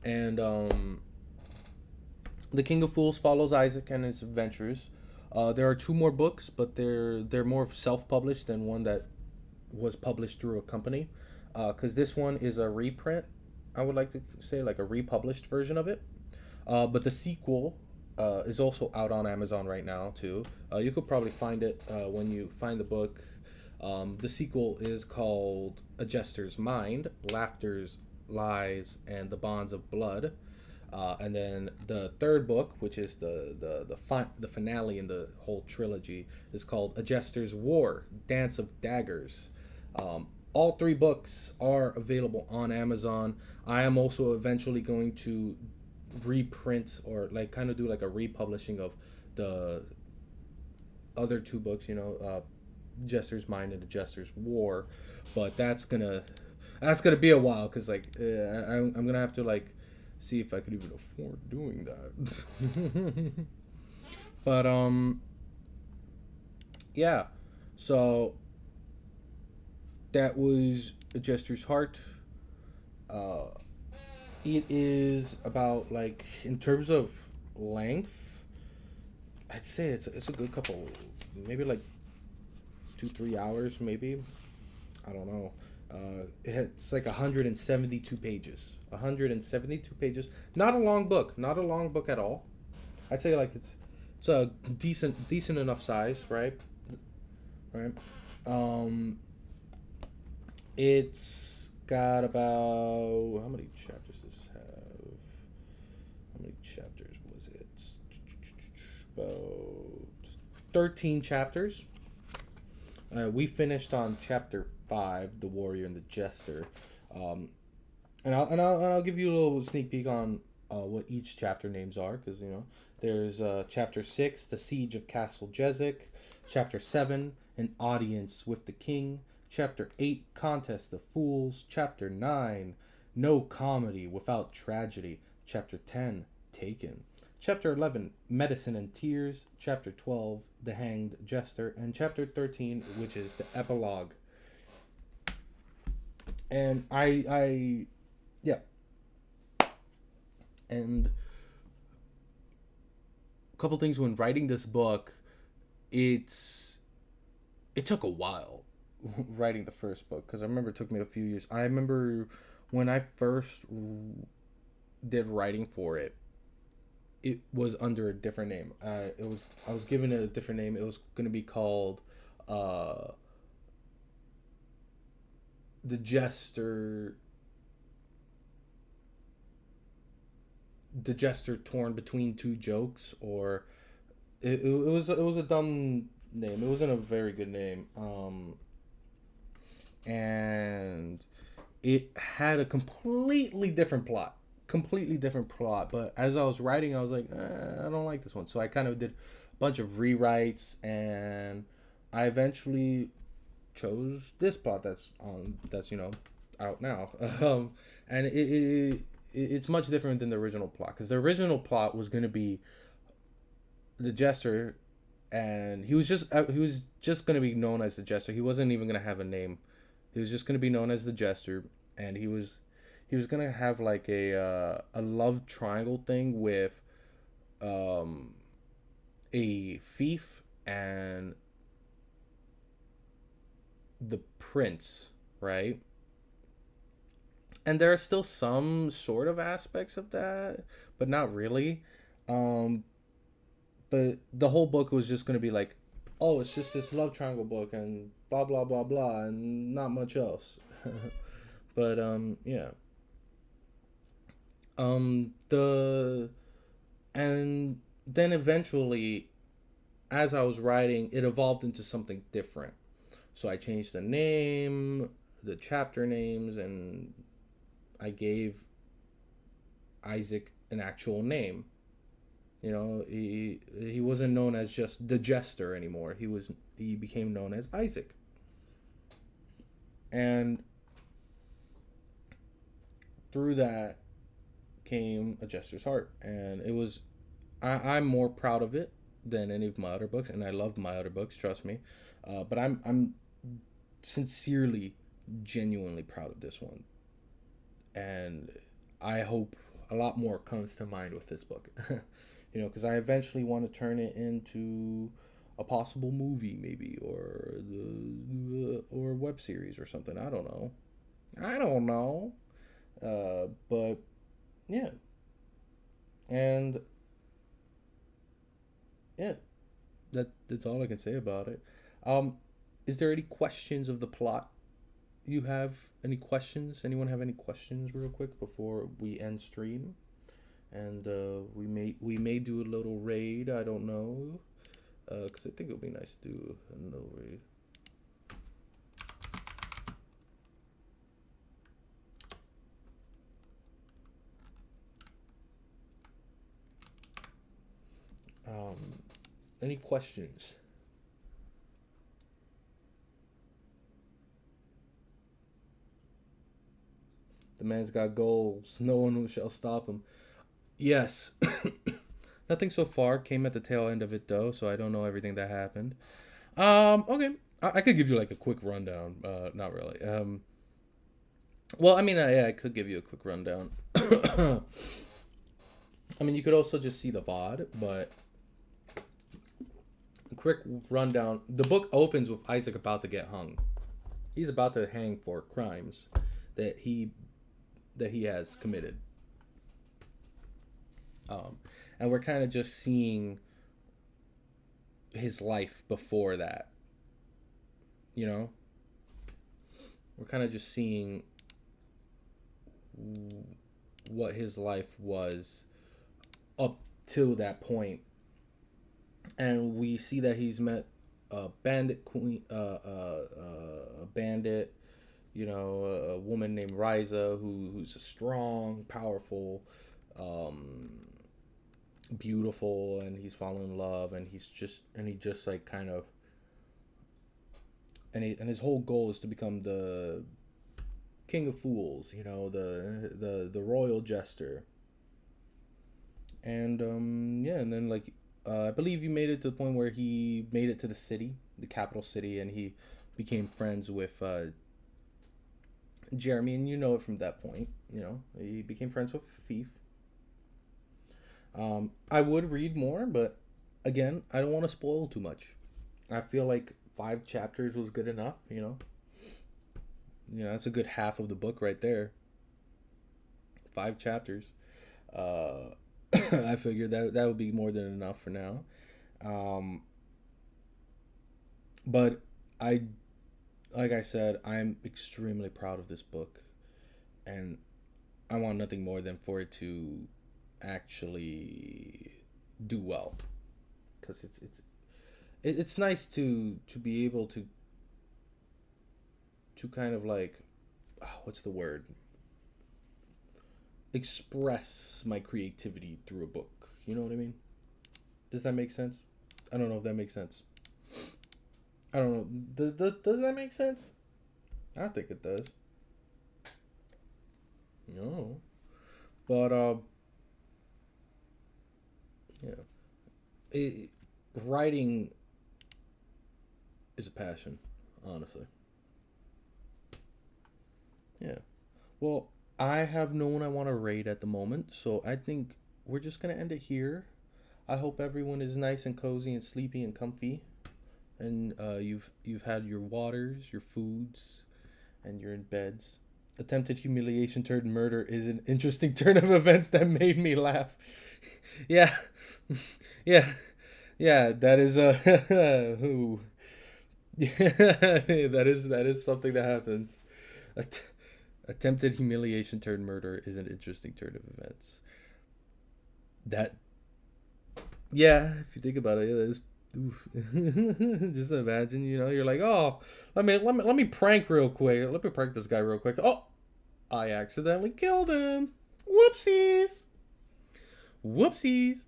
And The King of Fools follows Isaac and his adventures. There are 2 more books, but they're more self-published than one that was published through a company. Because this one is a reprint, I would like to say, like a republished version of it. But the sequel is also out on Amazon right now too. You could probably find it when you find the book. The sequel is called A Jester's Mind, Laughter's Lies, and the Bonds of Blood. And then the third book, which is the finale in the whole trilogy, is called A Jester's War, Dance of Daggers. All 3 books are available on Amazon. I am also eventually going to reprint or like kind of do like a republishing of the other 2 books, you know, Jester's Mind and The Jester's War, but that's gonna be a while because like I'm gonna have to like see if I could even afford doing that. But yeah. So that was A Jester's Heart. Uh, it is about, like, in terms of length, I'd say it's a good couple, maybe like 2 3 hours, maybe. I don't know. It's like 172 pages. 172 pages. Not a long book. Not a long book at all. I'd say like it's a decent enough size, right? Right. Um, it's got about, how many chapters does this have? How many chapters was it? About 13 chapters. We finished on chapter 5, The Warrior and the Jester. Um, and I'll give you a little sneak peek on what each chapter names are, because there's chapter 6, The Siege of Castle Jesek. Chapter 7, An Audience with the King. Chapter 8, Contest of Fools. Chapter 9, No Comedy Without Tragedy. Chapter 10, Taken. Chapter 11, Medicine and Tears. Chapter 12, The Hanged Jester. And Chapter 13, which is the epilogue. And yeah. And a couple things when writing this book, it's it took a while writing the first book, because I remember it took me a few years. I remember when I first did writing for it, it was under a different name. I was given a different name. It was going to be called uh, the Jester, the Jester torn between two jokes, or it was a dumb name. It wasn't a very good name. And it had a completely different plot. But as I was writing, I was like, I don't like this one, so I kind of did a bunch of rewrites, and I eventually chose this plot that's out now. And it's much different than the original plot, because the original plot was going to be the Jester, and he was just going to be known as the Jester. He wasn't even going to have a name. He was just going to be known as the Jester, and he was going to have like a love triangle thing with um a thief and the prince, right? And there are still some sort of aspects of that, but not really. Um, but the whole book was just gonna be like, oh, it's just this love triangle book and blah blah blah blah and not much else. But yeah. The and then eventually, as I was writing, it evolved into something different. So I changed the name, the chapter names, and I gave Isaac an actual name. He wasn't known as just the Jester anymore. He became known as Isaac. And through that came A Jester's Heart, and I'm more proud of it than any of my other books, and I love my other books, trust me. But I'm sincerely, genuinely proud of this one, and I hope a lot more comes to mind with this book. Because I eventually want to turn it into a possible movie, maybe, or web series or something. I don't know. I don't know. But yeah, and yeah, that's all I can say about it. Um, is there any questions of the plot you have? Any questions? Anyone have any questions, real quick, before we end stream? And we may do a little raid. I don't know, because I think it would be nice to do a little raid. Um, any questions? The man's got goals. No one shall stop him. Yes, Nothing so far came at the tail end of it though, so I don't know everything that happened. Okay, I could give you like a quick rundown. Not really. Well, I mean, yeah, I could give you a quick rundown. I mean, you could also just see the VOD, but a quick rundown. The book opens with Isaac about to get hung. He's about to hang for crimes that he has committed. Um, and we're kind of just seeing his life before that. You know, we're kind of just seeing what his life was up till that point, and we see that he's met a bandit queen, a bandit, you know, a woman named Riza who's strong, powerful, um, beautiful, and he's fallen in love, and he just like kind of and his whole goal is to become the king of fools, you know, the royal jester. And yeah, and then like I believe you made it to the point where he made it to the city, the capital city, and he became friends with Jeremy, and you know it from that point. You know, he became friends with Fief. I would read more, but again, I don't want to spoil too much. I feel like 5 chapters was good enough. That's a good half of the book right there. 5 chapters. Uh, I figured that would be more than enough for now. Um, but I, like I said, I'm extremely proud of this book, and I want nothing more than for it to actually do well, because it's nice to be able to kind of like, what's the word, express my creativity through a book. You know what I mean? Does that make sense? I don't know if that makes sense. I don't know. Does that make sense? I think it does. No, but yeah, it, writing is a passion, honestly. Yeah. Well, I have no one I want to raid at the moment, so I think we're just gonna end it here. I hope everyone is nice and cozy and sleepy and comfy, and you've had your waters, your foods, and you're in beds. Attempted humiliation turned murder is an interesting turn of events that made me laugh. Yeah, yeah, yeah. That is who. Yeah, that is something that happens. Att- Attempted humiliation turned murder is an interesting turn of events. That, yeah, if you think about it, it is. Oof. Just imagine, you're like, oh, let me prank real quick. Let me prank this guy real quick. Oh, I accidentally killed him. Whoopsies. Whoopsies.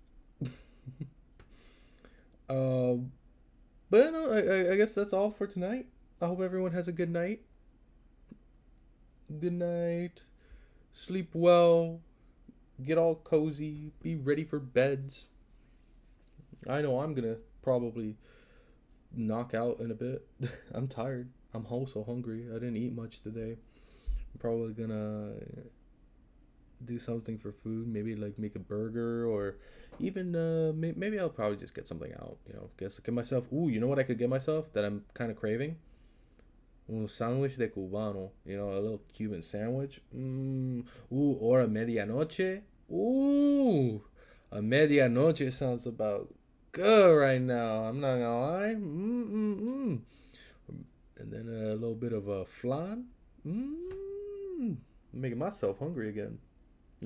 Um, but no, I guess that's all for tonight. I hope everyone has a good night. Good night. Sleep well. Get all cozy. Be ready for beds. I know I'm gonna probably knock out in a bit. I'm tired. I'm so hungry. I didn't eat much today. I'm probably gonna do something for food. Maybe like make a burger, or even maybe I'll probably just get something out. Get myself. Ooh, you know what I could get myself that I'm kind of craving? Un sándwich de cubano. A little Cuban sandwich. Or a medianoche. Ooh, a medianoche sounds about good right now. I'm not gonna lie. And then a little bit of a flan. Making myself hungry again,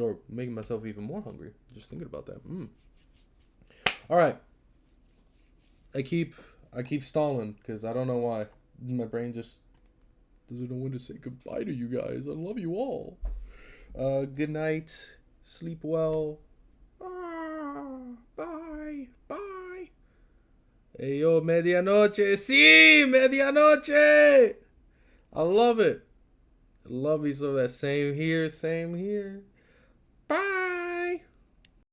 or making myself even more hungry. Just thinking about that. All right. I keep stalling because I don't know why. My brain just doesn't know when to say goodbye to you guys. I love you all. Good night. Sleep well. Bye. Bye. Hey, yo, medianoche. Sí, medianoche. I love it. I love you so that. Same here. Same here. Bye.